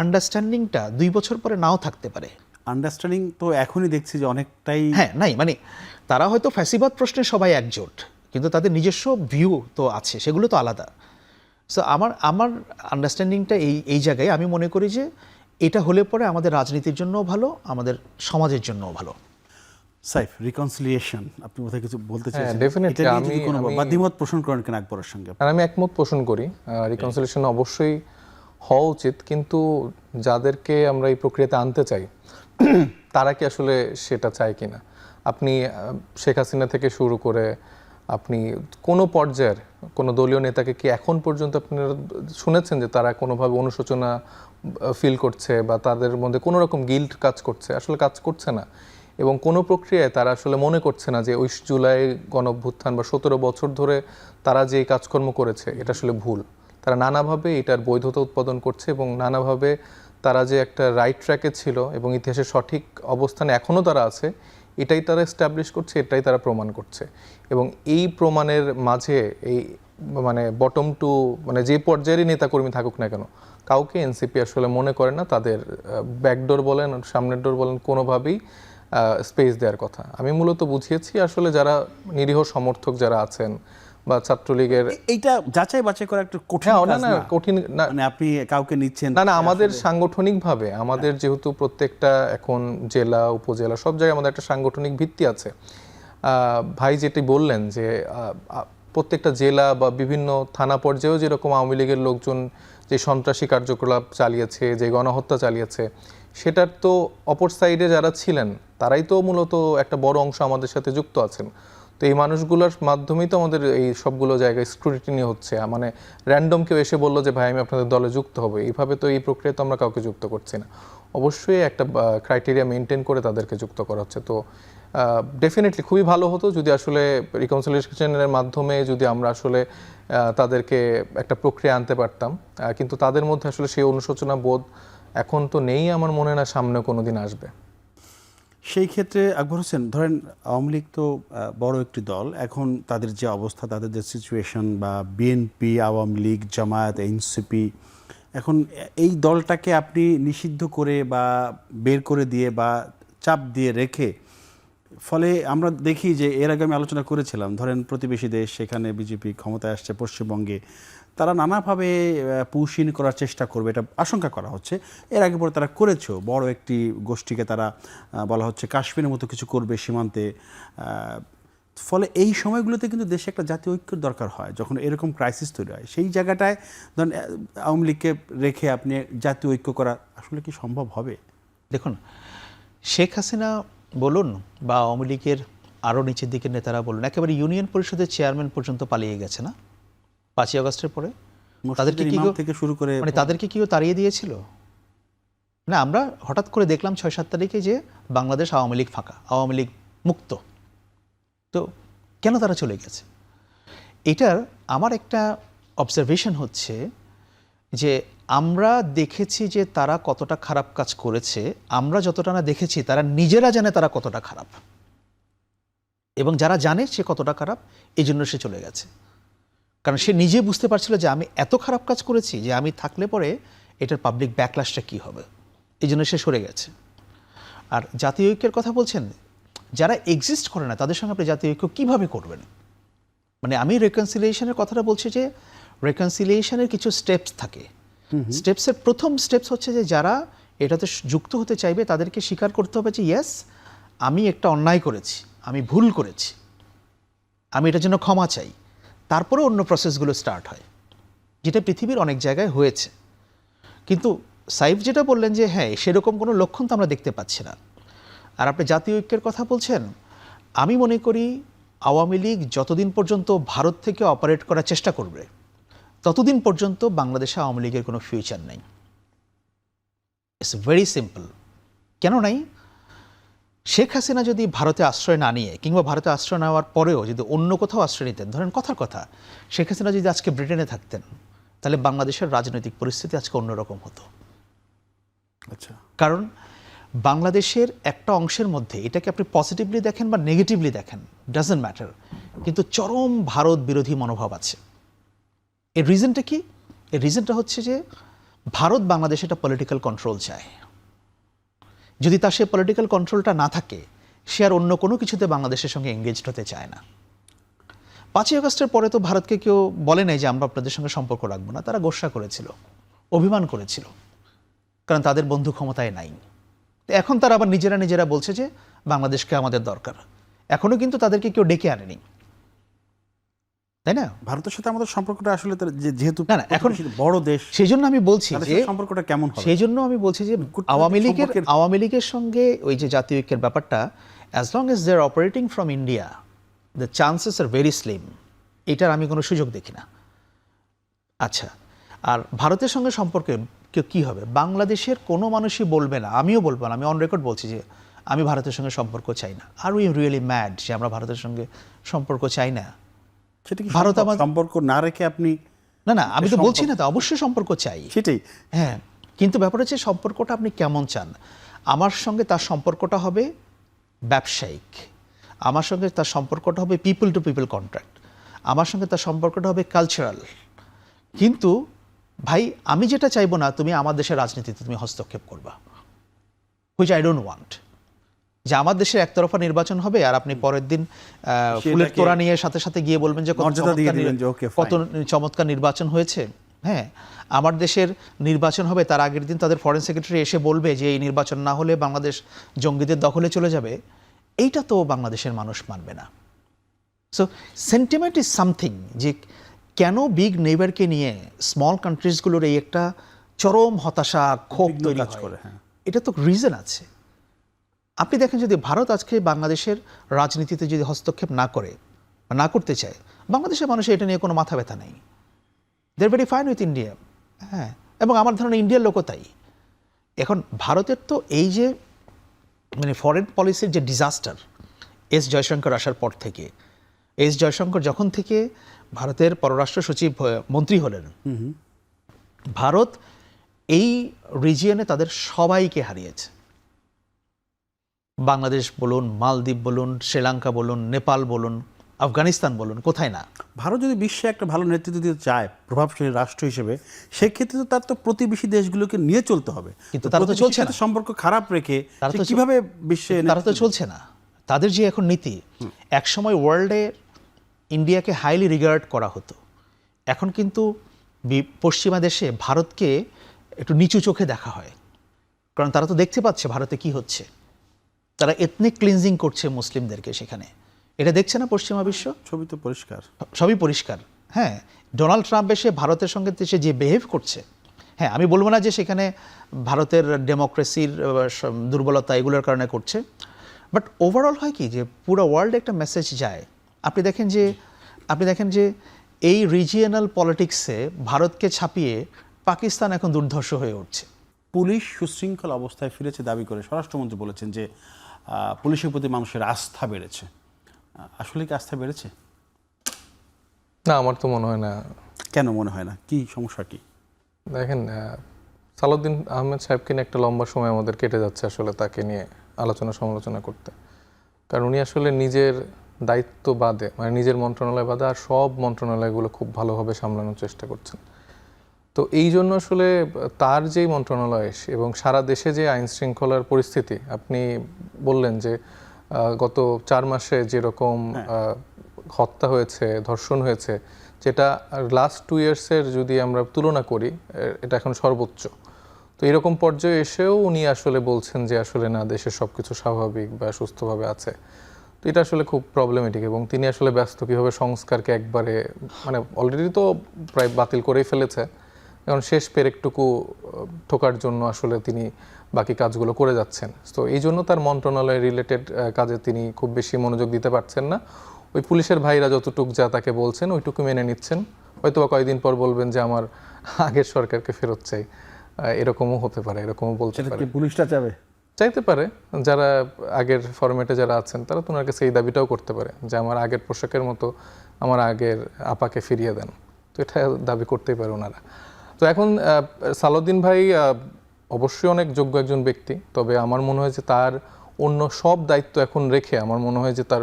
আন্ডারস্ট্যান্ডিংটা 2 বছর পরে নাও থাকতে পারে। আন্ডারস্ট্যান্ডিং তো এখনই দেখছি যে অনেকটাই হ্যাঁ, নাই মানে তারা হয়তো ফ্যাসিবাদ প্রশ্নে সবাই একজোট, কিন্তু তাদের নিজস্ব ভিউ তো আছে, সেগুলো তো আলাদা। সো আমার আন্ডারস্ট্যান্ডিংটা এই জায়গায় আমি মনে করি যে এটা হলে পরে আমাদের রাজনীতির জন্যও ভালো, আমাদের সমাজের জন্যও ভালো। সাইফ, রিকনসিলিয়েশন আপনি কোথায় কিছু বলতে হ্যাঁ, চাইছেন? definitely, এটা নিয়ে যদি আমি- কোনো আমি- বা দ্বিমত পোষণ করেন কিনা আকবরের সঙ্গে? আর আমি একমত পোষণ করি, রিকনসিলিয়েশন অবশ্যই হওয়া উচিত, কিন্তু যাদেরকে আমরা এই প্রক্রিয়াতে আনতে চাই তারা কি আসলে সেটা চায় কিনা? আপনি শেখ হাসিনা থেকে শুরু করে আপনি কোনো পর্যায়ের কোনো দলীয় নেতাকে কি এখন পর্যন্ত আপনারা শুনেছেন যে তারা কোনোভাবে অনুশোচনা ফিল করছে বা তাদের মধ্যে কোনো রকম গিল্ট কাজ করছে? আসলে কাজ করছে না। এবং কোনো প্রক্রিয়ায় তারা আসলে মনে করছে না যে ২০ জুলাই গণঅভ্যুত্থান বা ১৭ বছর ধরে তারা যে কাজকর্ম করেছে এটা আসলে ভুল। তারা নানাভাবে এটার বৈধতা উৎপাদন করছে এবং নানাভাবে তারা যে একটা রাইট ট্র্যাকে ছিল এবং ইতিহাসের সঠিক অবস্থানে এখনও তারা আছে, এটাই তারা এস্টাবলিশ করছে, এটাই তারা প্রমাণ করছে। এবং এই প্রমাণের মাঝে এই মানে বটম টু মানে যে পর্যায়েরই নেতাকর্মী থাকুক না কেন, কাউকে এনসিপি আসলে মনে করে না তাদের ব্যাকডোর বলেন সামনের ডোর বলেন কোনোভাবেই স্পেস দেওয়ার কথা। আমি মূলত বুঝিয়েছি আসলে যারা নিরীহ সমর্থক যারা আছেন বা ছাত্রলীগের, এইটা যাচাই বাছাই করা একটু কঠিন হ্যাঁ, কাজ না না? কঠিন না, মানে আপনি কাউকে নিচ্ছেন না আমাদের সাংগঠনিকভাবে আমাদের যেহেতু প্রত্যেকটা এখন জেলা উপজেলা সব জায়গায় আমাদের একটা সাংগঠনিক ভিত্তি আছে। ভাই যেটি বললেন যে প্রত্যেকটা জেলা বা বিভিন্ন থানা পর্যায়েও যেরকম আওয়ামী লীগের লোকজন যে সন্ত্রাসী কার্যকলাপ চালিয়েছে, যে গণহত্যা চালিয়েছে, সেটার তো অপর সাইডে যারা ছিলেন তারাই তো মূলত একটা বড় অংশ আমাদের সাথে যুক্ত আছেন। তো এই মানুষগুলোর মাধ্যমেই তো আমাদের এই সবগুলো জায়গায় স্ক্রুটিনি হচ্ছে। মানে র্যান্ডম কেউ এসে বললো যে ভাই আমি আপনাদের দলে যুক্ত হব, এইভাবে তো এই প্রক্রিয়া তো আমরা কাউকে যুক্ত করছি না। অবশ্যই একটা ক্রাইটেরিয়া মেনটেন করে তাদেরকে যুক্ত করা হচ্ছে। তো ডেফিনেটলি খুবই ভালো হতো যদি আসলে রিকনসিলিয়েশনের মাধ্যমে যদি আমরা আসলে তাদেরকে একটা প্রক্রিয়া আনতে পারতাম, কিন্তু তাদের মধ্যে আসলে সেই অনুশোচনা বোধ এখন তো নেই, আমার মনে হয় না সামনে কোনো দিন আসবে। সেই ক্ষেত্রে আকবর হোসেন, ধরেন আওয়ামী লীগ তো বড় একটি দল, এখন তাদের যে অবস্থা, তাদের যে সিচুয়েশন, বা বিএনপি, আওয়ামী লীগ, জামায়াত, এনসিপি, এখন এই দলটাকে আপনি নিষিদ্ধ করে বা বের করে দিয়ে বা চাপ দিয়ে রেখে, ফলে আমরা দেখি যে এর আগে আমি আলোচনা করেছিলাম, ধরেন প্রতিবেশী দেশ, সেখানে বিজেপি ক্ষমতায় আসছে পশ্চিমবঙ্গে, তারা নানাভাবে পুশিন করার চেষ্টা করবে, এটা আশঙ্কা করা হচ্ছে। এর আগে পরে তারা করেছেও, বড় একটি গোষ্ঠীকে তারা বলা হচ্ছে কাশ্মীরের মতো কিছু করবে সীমান্তে। ফলে এই সময়গুলোতে কিন্তু দেশে একটা জাতীয় ঐক্যের দরকার হয়, যখন এরকম ক্রাইসিস তৈরি হয়। সেই জায়গাটায় ধরেন আওয়ামী লীগকে রেখে আপনি জাতীয় ঐক্য করা আসলে কি সম্ভব হবে? দেখুন, শেখ হাসিনা বলুন বা আওয়ামী লীগের আরও নিচের দিকের নেতারা বলুন, একেবারে ইউনিয়ন পরিষদের চেয়ারম্যান পর্যন্ত পালিয়ে গেছে না 5ই আগস্টের পরে? তাদেরকে কি ইমাম থেকে শুরু করে মানে তাদেরকে কেউ তাড়িয়ে দিয়েছিল না? আমরা হঠাৎ করে দেখলাম 6-7 তারিখে যে বাংলাদেশ আওয়ামী লীগ ফাঁকা, আওয়ামী লীগ মুক্ত। তো কেন তারা চলে গেছে? এটার আমার একটা অবজারভেশন হচ্ছে যে আমরা দেখেছি যে তারা কতটা খারাপ কাজ করেছে, আমরা যতটা না দেখেছি তারা নিজেরা জানে তারা কতটা খারাপ, এবং যারা জানে সে কতটা খারাপ এই জন্য সে চলে গেছে। কারণ সে নিজে বুঝতে পারছিল যে আমি এত খারাপ কাজ করেছি যে আমি থাকলে পরে এটার পাবলিক ব্যাকলাশটা কী হবে, এই জন্য সে সরে গেছে। আর জাতীয় ঐক্যের কথা বলছেন, যারা এক্সিস্ট করে না তাদের সঙ্গে আপনি জাতীয় ঐক্য কীভাবে করবেন? মানে আমি রেকনসিলিয়েশনের কথাটা বলছি যে রেকনসিলিয়েশনের কিছু স্টেপস থাকে। স্টেপসের প্রথম স্টেপস হচ্ছে যে যারা এটাতে যুক্ত হতে চাইবে তাদেরকে স্বীকার করতে হবে যে ইয়েস, আমি একটা অন্যায় করেছি, আমি ভুল করেছি, আমি এটার জন্য ক্ষমা চাই। তারপরে অন্য প্রসেসগুলো স্টার্ট হয়, যেটা পৃথিবীর অনেক জায়গায় হয়েছে। কিন্তু সাইফ যেটা বললেন যে হ্যাঁ, সেরকম কোনো লক্ষণ তো আমরা দেখতে পাচ্ছি না। আর আপনি জাতীয় ঐক্যের কথা বলছেন, আমি মনে করি আওয়ামী লীগ যতদিন পর্যন্ত ভারত থেকে অপারেট করার চেষ্টা করবে ততদিন পর্যন্ত বাংলাদেশে আওয়ামী লীগের কোনো ফিউচার নেই। It's very simple. কেন নাই? শেখ হাসিনা যদি ভারতে আশ্রয় না নিয়ে, কিংবা ভারতে আশ্রয় নেওয়ার পরেও যদি অন্য কোথাও আশ্রয় নিতেন, ধরেন কথার কথা শেখ হাসিনা যদি আজকে ব্রিটেনে থাকতেন, তাহলে বাংলাদেশের রাজনৈতিক পরিস্থিতি আজকে অন্যরকম হতো। আচ্ছা, কারণ বাংলাদেশের একটা অংশের মধ্যে এটাকে আপনি পজিটিভলি দেখেন বা নেগেটিভলি দেখেন, ডাজন্ট ম্যাটার, কিন্তু চরম ভারত বিরোধী মনোভাব আছে। এর রিজনটা কি? এর রিজনটা হচ্ছে যে ভারত বাংলাদেশে একটা পলিটিক্যাল কন্ট্রোল চায়। যদি তার সে পলিটিক্যাল কন্ট্রোলটা না থাকে, সে আর অন্য কোনো কিছুতে বাংলাদেশের সঙ্গে এঙ্গেজড হতে চায় না। 5ই আগস্টের পরে তো ভারতকে কেউ বলে নাই যে আমরা আপনাদের সঙ্গে সম্পর্ক রাখবো না। তারা গোস্বা করেছিল, অভিমান করেছিল, কারণ তাদের বন্ধু ক্ষমতায় নাই। তো এখন তারা আবার নিজেরা নিজেরা বলছে যে বাংলাদেশকে আমাদের দরকার। এখনও কিন্তু তাদেরকে কেউ ডেকে আনেনি, তাই না? ভারতের সাথে আমাদের সম্পর্কটা আসলে যেহেতু না, এখন বড় দেশ, সেই জন্য আমি বলছি তাদের যে সাথে সম্পর্কটা কেমন হবে? সেই জন্য আমি বলছি যে আওয়ামী লীগের সঙ্গে ওই যে জাতীয় ঐক্যের ব্যাপারটা, as long as they are operating from India, the chances are very slim. এটার আমি কোনো সুযোগ দেখি না। আচ্ছা, আর ভারতের সঙ্গে সম্পর্কে কি হবে? বাংলাদেশের কোনো মানুষই বলবে না, আমিও বলবো না, আমি অন রেকর্ড বলছি যে আমি ভারতের সঙ্গে সম্পর্ক চাই না। আর উই রিয়েলি ম্যাড যে আমরা ভারতের সঙ্গে সম্পর্ক চাই না? সেটা কি ভারত আমার সম্পর্ক না রেখে আপনি? না না, আমি তো বলছি না তো, অবশ্যই সম্পর্ক চাই, সেটাই। হ্যাঁ, কিন্তু ব্যাপার হচ্ছে সম্পর্কটা আপনি কেমন চান। আমার সঙ্গে তার সম্পর্কটা হবে ব্যবসায়িক, আমার সঙ্গে তার সম্পর্কটা হবে পিপল টু পিপল কন্ট্রাক্ট, আমার সঙ্গে তার সম্পর্কটা হবে কালচারাল। কিন্তু ভাই, আমি যেটা চাইবো না তুমি আমার দেশের রাজনীতিতে তুমি হস্তক্ষেপ করবা, হুইচ আই ডোন্ট ওয়ান্ট। যে আমার দেশে একতরফা নির্বাচন হবে আর আপনি পরের দিন ফুলের তোড়া নিয়ে সাথে সাথে গিয়ে বলবেন যে কত চমৎকার নির্বাচন হয়েছে। হ্যাঁ, আমার দেশের নির্বাচন হবে, তার আগের দিন তাদের ফরেন সেক্রেটারি এসে বলবে যে এই নির্বাচন না হলে বাংলাদেশ জঙ্গিদের দখলে চলে যাবে। এইটা তো বাংলাদেশের মানুষ মানবে না। সো সেন্টিমেন্ট ইজ সামথিং, যে কেন বিগ নেইবারকে নিয়ে স্মল কান্ট্রিজগুলোর এই একটা চরম হতাশা, ক্ষোভ তৈরি করে, এটা তো রিজন আছে। আপনি দেখেন, যদি ভারত আজকে বাংলাদেশের রাজনীতিতে যদি হস্তক্ষেপ না করে বা না করতে চায়, বাংলাদেশের মানুষের এটা নিয়ে কোনো মাথা ব্যথা নেই। They are very fine with India. হ্যাঁ, এবং আমার ধারণা ইন্ডিয়ার লোকও তাই। এখন ভারতের তো এই যে মানে ফরেন পলিসির যে ডিজাস্টার, এস জয়শঙ্কর আসার পর থেকে, এস জয়শঙ্কর যখন থেকে ভারতের পররাষ্ট্র সচিব মন্ত্রী হলেন, ভারত এই রিজিয়নে তাদের সবাইকে হারিয়েছে। বাংলাদেশ বলুন, মালদ্বীপ বলুন, শ্রীলঙ্কা বলুন, নেপাল বলুন, আফগানিস্তান বলুন, কোথায় না। ভারত যদি বিশ্বে একটা ভালো নেতৃত্ব দিতে চায়, প্রভাবশালী রাষ্ট্র হিসেবে, সেক্ষেত্রে তো তার তো প্রতিবেশী দেশগুলোকে নিয়ে চলতে হবে। কিন্তু তারা তো চলছে না, সম্পর্ক খারাপ রেখে কিভাবে বিশ্বে? তারা তো চলছে না। তাদের যে এখন নীতি, একসময় ওয়ার্ল্ডে ইন্ডিয়াকে হাইলি রিগার্ড করা হতো, এখন কিন্তু পশ্চিমা দেশে ভারতকে একটু নিচু চোখে দেখা হয়। কারণ তারা তো দেখতে পাচ্ছে ভারতে কি হচ্ছে। তারা এথনিক ক্লিনজিং করছে মুসলিমদেরকে সেখানে, এটা দেখছে না পশ্চিমা বিশ্ব? ছবি তো পরিষ্কার, সবই পরিষ্কার। হ্যাঁ, ডোনাল্ড ট্রাম্প এসে ভারতের সঙ্গে সে যে বিহেভ করছে, হ্যাঁ, আমি বলবো না যে সেখানে ভারতের ডেমোক্রেসির দুর্বলতা এগুলোর কারণে করছে, বাট ওভারঅল হয় কি যে পুরো ওয়ার্ল্ডে একটা মেসেজ যায়। আপনি দেখেন যে এই রিজিয়নাল পলিটিক্সে ভারতকে ছাপিয়ে পাকিস্তান এখন দুর্ধর্ষ হয়ে উঠছে। পুলিশ সুশৃঙ্খল অবস্থায় ফিরেছে দাবি করে স্বরাষ্ট্রমন্ত্রী বলেছেন যে পুলিশের প্রতি মানুষের আস্থা বেড়েছে। আসলে কি আস্থা বেড়েছে? না, আমার তো মনে হয় না। কেন মনে হয় না? কি সমস্যা কি? দেখেন, সালাউদ্দিন আহমেদ সাহেবকে নিয়ে একটা লম্বা সময় আমাদের কেটে যাচ্ছে আসলে তাকে নিয়ে আলোচনা সমালোচনা করতে। কারণ উনি আসলে নিজের দায়িত্ব বাদে, মানে নিজের মন্ত্রণালয় বাদে আর সব মন্ত্রণালয়গুলো খুব ভালোভাবে সামলানোর চেষ্টা করছেন। তো এই জন্য আসলে তার যেই মন্ত্রণালয় এবং সারা দেশে যে আইন শৃঙ্খলার পরিস্থিতি, আপনি বললেন যে গত 4 মাসে যেরকম হত্যা হয়েছে, ধর্ষণ হয়েছে, যেটা লাস্ট 2 ইয়ার্সের যদি আমরা তুলনা করি, এটা এখন সর্বোচ্চ। তো এরকম পর্যায়ে এসেও উনি আসলে বলছেন যে আসলে না, দেশের সব কিছু স্বাভাবিক বা সুস্থভাবে আছে। তো এটা আসলে খুব প্রবলেমেটিক, এবং তিনি আসলে ব্যস্ত কীভাবে সংস্কারকে একবারে, মানে অলরেডি তো প্রায় বাতিল করেই ফেলেছে, এখন শেষ পেরেকটুকু ঠোকার জন্য আসলে তিনি বাকি কাজগুলো করে যাচ্ছেন। তো এই জন্য তার মন্ত্রণালয় রিলেটেড কাজে তিনি খুব বেশি মনোযোগ দিতে পারছেন না। ওই পুলিশের ভাইরা যতটুকু যা তাকে বলছেন ওইটুকু মেনে নিচ্ছেন, হয়তো বা কয়েকদিন পর বলবেন যে আমার আগের সরকারকে ফেরত চাই, এরকমও হতে পারে, এরকমও বলতে পারে। পুলিশটা চাইতে পারে, যারা আগের ফরম্যাটে যারা আছেন তারা তো ওনার কাছে এই দাবিটাও করতে পারে যে আমার আগের পোশাকের মতো আমার আগের আপাকে ফিরিয়ে দেন। তো এটা দাবি করতেই পারে ওনারা। তো এখন সালাউদ্দিন ভাই অবশ্যই অনেক যোগ্য একজন ব্যক্তি, তবে আমার মনে হয় যে তার অন্য সব দায়িত্ব এখন রেখে আমার মনে হয় যে তার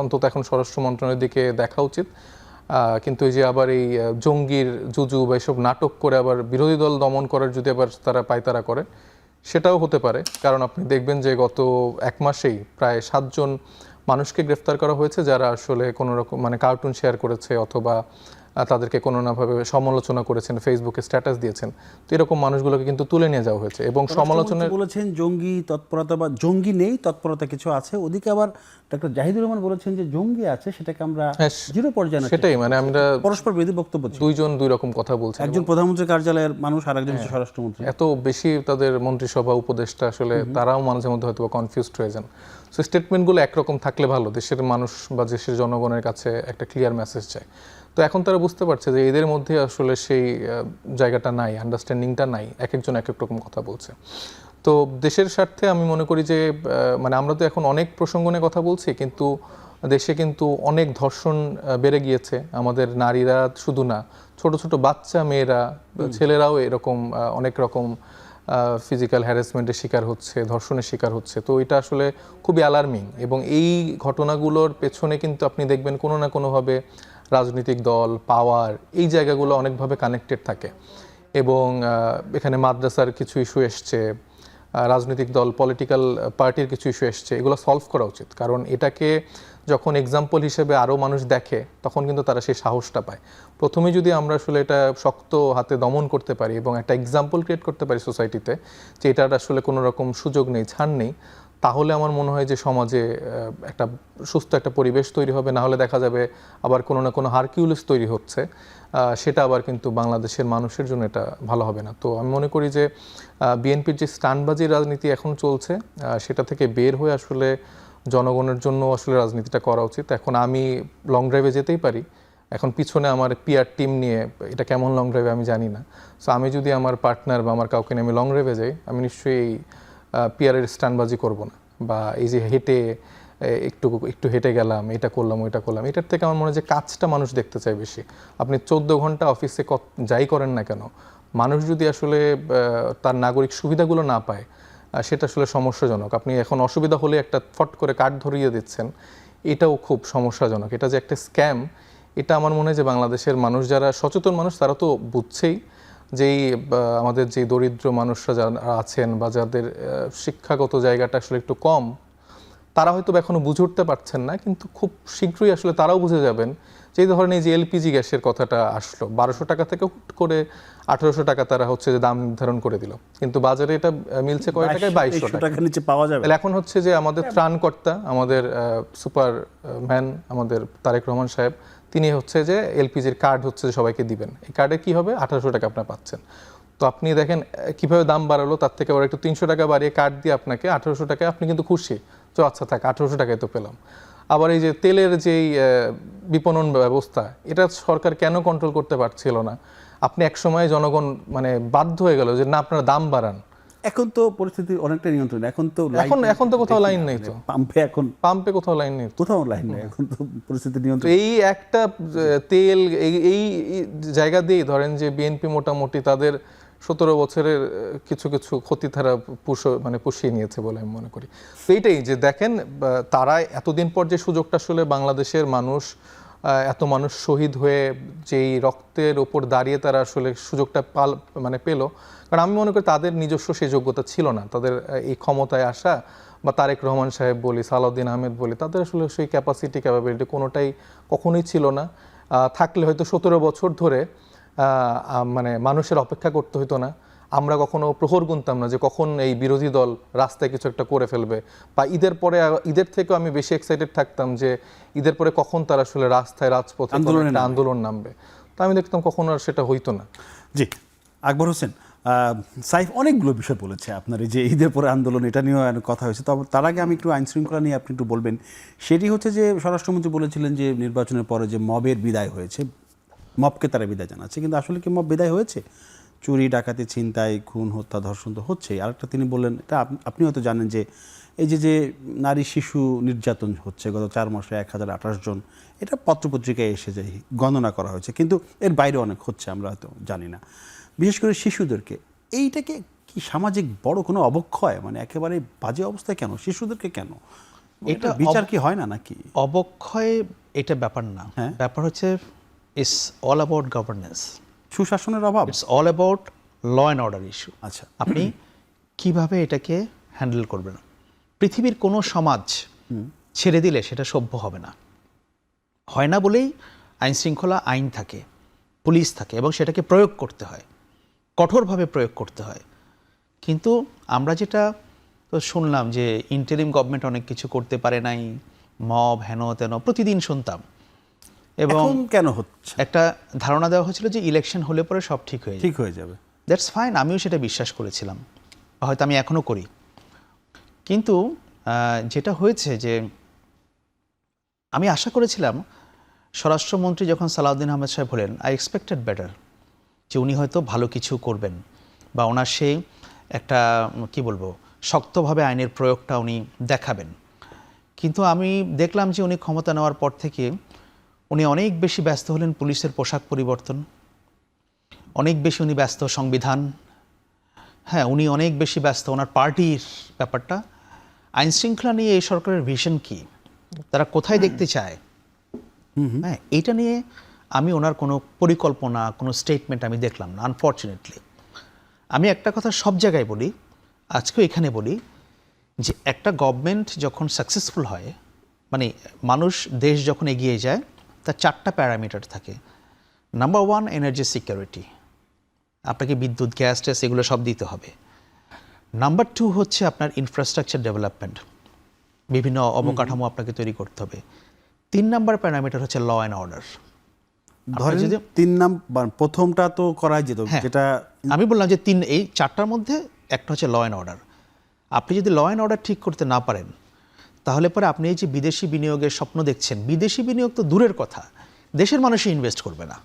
অন্তত এখন স্বরাষ্ট্র মন্ত্রণালয়ের দিকে দেখা উচিত। কিন্তু এই যে আবার এই জঙ্গির জুজু বা এসব নাটক করে আবার বিরোধী দল দমন করার যদি আবার তারা পায়তারা করে, সেটাও হতে পারে। কারণ আপনি দেখবেন যে গত 1 মাসেই প্রায় 7 জন মানুষকে গ্রেফতার করা হয়েছে যারা আসলে কোনো রকম মানে কার্টুন শেয়ার করেছে অথবা তাদেরকে কোনো নাভাবে সমালোচনা করেছেন, ফেসবুকে স্ট্যাটাস দিয়েছেন। তো এরকম মানুষগুলোকে কিন্তু তুলে নিয়ে যাওয়া হয়েছে এবং সমালোচনার বলেছেন জঙ্গি তৎপরতা বা জঙ্গি নেই, তৎপরতা কিছু আছে। ওদিকে আবার ডক্টর জাহিদুর রহমান বলেছেন যে জঙ্গি আছে, সেটাকে আমরা জিরো পর্যায়ে সেটাই মানে আমরা পরস্পর বিরোধী বক্তব্য। দুইজন দুই রকম কথা বলছেন, একজন প্রধানমন্ত্রীর কার্যালয়ের মানুষ আর একজন হচ্ছে স্বরাষ্ট্রমন্ত্রী। এত বেশি তাদের মন্ত্রিসভা উপদেষ্টা আসলে তারাও মাঝে মধ্যে হয়তো কনফিউজড হয়ে যান। সো স্টেটমেন্টগুলো একরকম থাকলে ভালো, দেশের মানুষ বা দেশের জনগণের কাছে একটা ক্লিয়ার মেসেজ যায়। তো এখন তারা বুঝতে পারছে যে এদের মধ্যে আসলে সেই জায়গাটা নাই, আন্ডারস্ট্যান্ডিংটা নাই, এক একজন এক এক রকম কথা বলছে। তো দেশের স্বার্থে আমি মনে করি যে মানে আমরা তো এখন অনেক প্রসঙ্গ নিয়ে কথা বলছি, কিন্তু দেশে কিন্তু অনেক ধর্ষণ বেড়ে গিয়েছে। আমাদের নারীরা শুধু না, ছোট ছোট বাচ্চা মেয়েরা ছেলেরাও এরকম অনেক রকম ফিজিক্যাল হ্যারাসমেন্টের শিকার হচ্ছে, ধর্ষণের শিকার হচ্ছে। তো এটা আসলে খুবই অ্যালার্মিং এবং এই ঘটনাগুলোর পেছনে কিন্তু আপনি দেখবেন কোনো না কোনোভাবে রাজনৈতিক দল, পাওয়ার, এই জায়গাগুলো অনেকভাবে কানেক্টেড থাকে। এবং এখানে মাদ্রাসার কিছু ইস্যু এসছে, রাজনৈতিক দল, পলিটিক্যাল পার্টির কিছু ইস্যু এসছে, এগুলো সলভ করা উচিত। কারণ এটাকে যখন এক্সাম্পল হিসেবে আরও মানুষ দেখে তখন কিন্তু তারা সেই সাহসটা পায়। প্রথমে যদি আমরা আসলে এটা শক্ত হাতে দমন করতে পারি এবং একটা এক্সাম্পল ক্রিয়েট করতে পারি সোসাইটিতে যে এটার আসলে কোনো রকম সুযোগ নেই, ছাড় নেই, তাহলে আমার মনে হয় যে সমাজে একটা সুস্থ একটা পরিবেশ তৈরি হবে। না হলে দেখা যাবে আবার কোনো না কোনো হারকিউলিস তৈরি হচ্ছে, সেটা আবার কিন্তু বাংলাদেশের মানুষের জন্য এটা ভালো হবে না। তো আমি মনে করি যে বিএনপির যে স্টান্টবাজি রাজনীতি এখন চলছে সেটা থেকে বের হয়ে আসলে জনগণের জন্য আসলে রাজনীতিটা করা উচিত। এখন আমি লং ড্রাইভে যেতেই পারি, এখন পিছনে আমার পিআর টিম নিয়ে, এটা কেমন লং ড্রাইভে আমি জানি না। সো আমি যদি আমার পার্টনার বা আমার কাউকে নিয়ে আমি লং ড্রাইভে যাই, আমি নিশ্চয়ই পিআরের স্টান্টবাজি করব না, বা এই যে হেঁটে একটু হেঁটে গেলাম, এটা করলাম ওইটা করলাম, এটার থেকে আমার মনে হয় যে কাজটা মানুষ দেখতে চায় বেশি। আপনি 14 ঘন্টা অফিসে যাই করেন না কেন, মানুষ যদি আসলে তার নাগরিক সুবিধাগুলো না পায়, সেটা আসলে সমস্যাজনক। আপনি এখন অসুবিধা হলে একটা ফট করে কার্ড ধরিয়ে দিচ্ছেন, এটাও খুব সমস্যাজনক। এটা যে একটা স্ক্যাম, এটা আমার মনে হয় যে বাংলাদেশের মানুষ, যারা সচেতন মানুষ, তারা তো বুঝছেই। যেই আমাদের যে দরিদ্র মানুষরা যারা আছেন বা যাদের শিক্ষাগত জায়গাটা আসলে একটু কম, তারা হয়তো এখনো বুঝে উঠতে পারছেন না, কিন্তু খুব শীঘ্রই আসলে তারাও বুঝে যাবেন। যেই ধরনের যে এলপিজি গ্যাসের কথাটা আসলো, 1200 টাকা থেকে হুট করে 1800 টাকা তারা হচ্ছে যে দাম নির্ধারণ করে দিল, কিন্তু বাজারে এটা মিলছে কয় টাকায়? 2200 টাকা নিচে পাওয়া যাবে। এখন হচ্ছে যে আমাদের ত্রাণকর্তা, আমাদের সুপার ম্যান, আমাদের তারেক রহমান সাহেব, তিনি হচ্ছে যে এলপিজির কার্ড হচ্ছে যে সবাইকে দিবেন। এই কার্ডে কি হবে? 1800 টাকা আপনারা পাচ্ছেন। তো আপনি দেখেন কিভাবে দাম বাড়ালো, তার থেকে আবার একটু 300 টাকা বাড়িয়ে কার্ড দিয়ে আপনাকে 1800 টাকায় আপনি কিন্তু খুশি, তো আচ্ছা থাক 1800 টাকায় তো পেলাম। আবার এই যে তেলের যেই বিপণন ব্যবস্থা, এটা সরকার কেন কন্ট্রোল করতে পারছিল না? আপনি একসময় জনগণ মানে বাধ্য হয়ে গেল যে না, আপনারা দাম বাড়ান। এখন তো পরিস্থিতি অনেকটা নিয়ন্ত্রণ। এখন তো কোথাও লাইন নেই, তো পাম্পে কোথাও লাইন নেই, এখন তো পরিস্থিতি নিয়ন্ত্রণ। এই একটা তেল এই জায়গা দিয়েই ধরেন যে বিএনপি মোটামুটি তাদের 17 বছরের কিছু কিছু ক্ষতি তারা পুষিয়ে নিয়েছে বলে আমি মনে করি। তো এইটাই যে দেখেন, তারা এতদিন পর যে সুযোগটা আসলে বাংলাদেশের মানুষ, এত মানুষ শহীদ হয়ে যেই রক্তের ওপর দাঁড়িয়ে তারা আসলে সুযোগটা পেল, কারণ আমি মনে করি তাদের নিজস্ব সেই যোগ্যতা ছিল না। তাদের এই ক্ষমতায় আসা বা তারেক রহমান সাহেব বলি, সালাউদ্দিন আহমেদ বলি, তাদের আসলে সেই ক্যাপাসিটি ক্যাপাবিলিটি কোনোটাই কখনোই ছিল না। থাকলে হয়তো 17 বছর ধরে মানে মানুষের অপেক্ষা করতে হতো না। আমরা কখনো প্রহর গুনতাম না যে কখন এই বিরোধী দল রাস্তায় কিছু একটা করে ফেলবে, বা ঈদের থেকেও আমি বেশি এক্সাইটেড থাকতাম যে ঈদের পরে কখন তারা আসলে রাস্তায় রাজপথে আন্দোলন নামবে। তো আমি দেখতাম কখনো আর সেটা হইতো না। জি, আকবর হোসেন, সাইফ অনেকগুলো বিষয় বলেছে আপনার এই যে ঈদের পরে আন্দোলন, এটা নিয়েও কথা হয়েছে। তবে তার আগে আমি একটু আইন শৃঙ্খলা নিয়ে আপনি একটু বলবেন। সেটি হচ্ছে যে স্বরাষ্ট্রমন্ত্রী বলেছিলেন যে নির্বাচনের পরে যে মবের বিদায় হয়েছে, মবকে তারা বিদায় জানাচ্ছে, কিন্তু আসলে কি মব বিদায় হয়েছে? চুরি, ডাকাতি, ছিনতাই, খুন, হত্যা, ধর্ষণ তো হচ্ছেই। আরেকটা তিনি বললেন, এটা আপনি হয়তো জানেন, যে এই যে নারী শিশু নির্যাতন হচ্ছে গত 4 মাসে 1028 জন, এটা পত্রপত্রিকায় এসে যে গণনা করা হয়েছে, কিন্তু এর বাইরে অনেক হচ্ছে, আমরা হয়তো জানি না। বিশেষ করে শিশুদেরকে এইটাকে কি সামাজিক বড় কোনো অবক্ষয়, মানে একেবারে বাজে অবস্থায় কেন, শিশুদেরকে কেন, এটা বিচার কি হয় না নাকি? অবক্ষয় এটা ব্যাপার না, হ্যাঁ। ব্যাপার হচ্ছে ইটস অল অ্যাবাউট গভর্নেন্স, সুশাসনের অভাব। It's all about law and order issue. আচ্ছা, আপনি কিভাবে এটাকে হ্যান্ডেল করবেন। পৃথিবীর কোনো সমাজ ছেড়ে দিলে সেটা সভ্য হবে না, হয় না বলেই আইন শৃঙ্খলা, আইন থাকে, পুলিশ থাকে, এবং সেটাকে প্রয়োগ করতে হয়, কঠোরভাবে প্রয়োগ করতে হয়। কিন্তু আমরা যেটা তো শুনলাম যে ইন্টারিম গভর্নমেন্ট অনেক কিছু করতে পারে নাই, মব হেন তেন প্রতিদিন শুনতাম, এবং এখন কেন হচ্ছে? একটা ধারণা দেওয়া হয়েছিল যে ইলেকশন হলে পরে সব ঠিক হয়ে যাবে। ঠিক হয়ে যাবে। দ্যাটস ফাইন, আমিও সেটা বিশ্বাস করেছিলাম, বা হয়তো আমি এখনও করি। কিন্তু যেটা হয়েছে যে আমি আশা করেছিলাম স্বরাষ্ট্রমন্ত্রী যখন সালাউদ্দিন আহমেদ সাহেব হলেন, আই এক্সপেক্টেড বেটার, যে উনি হয়তো ভালো কিছু করবেন, বা ওনার সেই একটা কি বলবো শক্তভাবে আইনের প্রয়োগটা উনি দেখাবেন। কিন্তু আমি দেখলাম যে উনি ক্ষমতা নেওয়ার পর থেকে উনি অনেক বেশি ব্যস্ত হলেন পুলিশের পোশাক পরিবর্তন, অনেক বেশি উনি ব্যস্ত সংবিধান, হ্যাঁ উনি অনেক বেশি ব্যস্ত ওনার পার্টির ব্যাপারটা। আইন শৃঙ্খলা নিয়ে এই সরকারের ভিশন কি, তারা কোথায় দেখতে চায়, হ্যাঁ এইটা নিয়ে আমি ওনার কোনো পরিকল্পনা, কোনো স্টেটমেন্ট আমি দেখলাম না, আনফর্চুনেটলি। আমি একটা কথা সব জায়গায় বলি, আজকেও এখানে বলি, যে একটা গভর্নমেন্ট যখন সাকসেসফুল হয়, মানে মানুষ, দেশ যখন এগিয়ে যায়, তার 4টা প্যারামিটার থাকে। নাম্বার 1, এনার্জি সিকিউরিটি, আপনাকে বিদ্যুৎ, গ্যাস ট্যাস এগুলো সব দিতে হবে। নাম্বার 2 হচ্ছে আপনার ইনফ্রাস্ট্রাকচার ডেভেলপমেন্ট, বিভিন্ন অবকাঠামো আপনাকে তৈরি করতে হবে। 3 নাম্বার প্যারামিটার হচ্ছে ল অ্যান্ড অর্ডার। ধরেন 3 নাম্বার, প্রথমটা তো করাই যেত, হ্যাঁ, যেটা আমি বললাম যে এই 4টার মধ্যে একটা হচ্ছে ল অ্যান্ড অর্ডার। আপনি যদি ল অ্যান্ড অর্ডার ঠিক করতে না পারেন, তাহলে পরে আপনি এই যে বিদেশি বিনিয়োগের স্বপ্ন দেখছেন, বিদেশি বিনিয়োগ তো দূরের কথা, দেশের মানুষই ইনভেস্ট করবে না।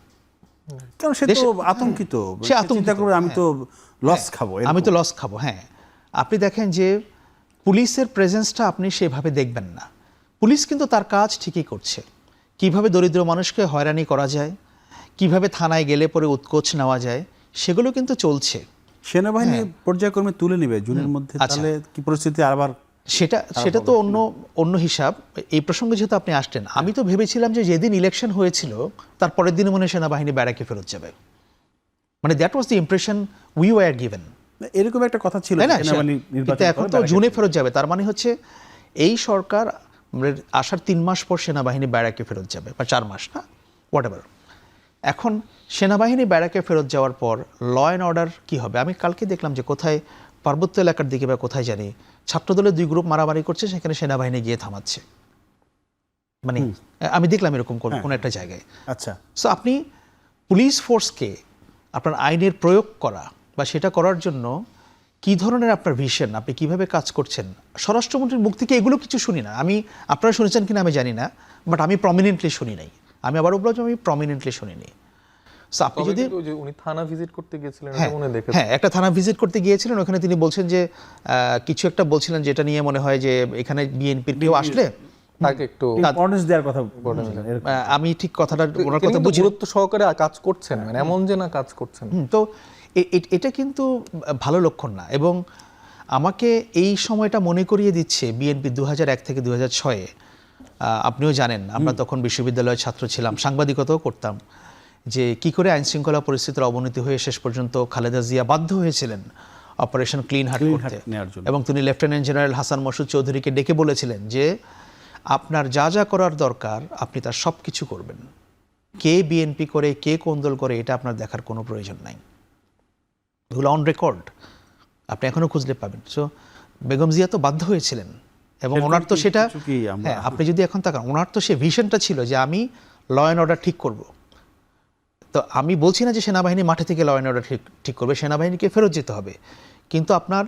কারণ সে তো আতঙ্কিত, সে আতঙ্কিত, চিন্তা করবে আমি তো লস খাবো, আমি তো লস খাবো। হ্যাঁ, আপনি দেখেন যে পুলিশের প্রেজেন্সটা আপনি সেভাবে দেখবেন না। পুলিশ কিন্তু তার কাজ ঠিকই করছে, কিভাবে দরিদ্র মানুষকে হয়রানি করা যায়, কিভাবে থানায় গেলে পরে উৎকোচ নেওয়া যায়, সেগুলো কিন্তু চলছে। সেনাবাহিনী পর্যায়ক্রমে তুলে নেবে জুনের মধ্যে, তাহলে কি পরিস্থিতি আবার? সেটা তো অন্য হিসাব। এই প্রসঙ্গে যেহেতু আপনি আসলেন, আমি তো ভেবেছিলাম যে যেদিন ইলেকশন হয়েছিল তার পরের দিনে মনে হয় সেনাবাহিনী ব্যারাকে ফেরত যাবে, মানে that was the impression we were given. এরকম একটা কথা ছিল, তাই না? সেনাবাহিনী কিন্তু এখন তো জুনে ফেরত যাবে, তার মানে হচ্ছে এই সরকার আসার 3 মাস পর সেনাবাহিনী ব্যারাকে ফেরত যাবে, বা 4 মাস, না হোয়াটএভার। এখন সেনাবাহিনী ব্যারাকে ফেরত যাওয়ার পর ল অ্যান্ড অর্ডার কি হবে? আমি কালকে দেখলাম যে কোথায় পার্বত্য এলাকার দিকে বা কোথায় জানি ছাত্রদলের 2 গ্রুপ মারামারি করছে, সেখানে সেনাবাহিনী গিয়ে থামাচ্ছে, মানে আমি দেখলাম এরকম কোন একটা জায়গায়। আচ্ছা, সো আপনি পুলিশ ফোর্সকে আপনার আইনের প্রয়োগ করা বা সেটা করার জন্য কি ধরনের আপনার ভিশন, আপনি কিভাবে কাজ করছেন, স্বরাষ্ট্রমন্ত্রীর মুখ থেকে এগুলো কিছু শুনি না। আমি, আপনারা শুনেছেন কিনা আমি জানি না, বাট আমি প্রমিনেন্টলি শুনি নাই। আমি আবারও বললাম, আমি প্রমিনেন্টলি শুনিনি। সো আপনি যদি উনি থানা ভিজিট করতে গিয়েছিলেন, এটা মনে দেখেছেন? হ্যাঁ, একটা থানা ভিজিট করতে গিয়েছিলেন, ওখানে তিনি বলছেন যে কিছু একটা বলছিলেন, যেটা নিয়ে মনে হয় যে এখানে বিএনপির কেউ আসলে তাকে একটু ইম্পর্টেন্স দেওয়ার কথা। আমি ঠিক কথাটা ওনার কথা বুঝি, গুরুত্ব সহকারে কাজ করছেন, মানে এমন যে না কাজ করছেন। তো এটা কিন্তু ভালো লক্ষণ না। এবং আমাকে এই সময়টা মনে করিয়ে দিচ্ছে বিএনপি 2001 থেকে 2006-এ, আপনিও জানেন আমরা তখন বিশ্ববিদ্যালয়ের ছাত্র ছিলাম, সাংবাদিকতাও করতাম, যে কি করে আইন শৃঙ্খলা পরিস্থিতির অবনতি হয়ে শেষ পর্যন্ত খালেদা জিয়া বাধ্য হয়েছিলেন অপারেশন ক্লিন হার্ট করতে, এবং তিনি লেফটেন্যান্ট জেনারেল হাসান মাসুদ চৌধুরীকে ডেকে বলেছিলেন যে আপনার যা যা করার দরকার আপনি তার সব কিছু করবেন, কে বিএনপি করে কে কোন দল করে এটা আপনার দেখার কোনো প্রয়োজন নাই। এগুলো অন রেকর্ড, আপনি এখনো খুঁজলে পাবেন। সো বেগম জিয়া তো বাধ্য হয়েছিলেন, এবং ওনার তো সেটা, হ্যাঁ আপনি যদি এখন তাকান, ওনার তো সে ভিশনটা ছিল যে আমি ল অ্যান্ড অর্ডার ঠিক করব। তো আমি বলছি না যে সেনাবাহিনী মাঠে থেকে ল অ্যান্ড অর্ডার ঠিক করবে, সেনাবাহিনীকে ফেরত যেতে হবে, কিন্তু আপনার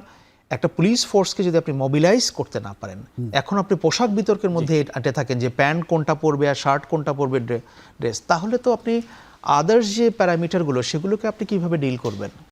একটা পুলিশ ফোর্সকে যদি আপনি মোবিলাইজ করতে না পারেন, এখন আপনি পোশাক বিতর্কের মধ্যে আটে থাকেন যে প্যান্ট কোনটা পরবে আর শার্ট কোনটা পরবে ড্রেস, তাহলে তো আপনি আদার্স যে প্যারামিটারগুলো সেগুলোকে আপনি কিভাবে ডিল করবেন?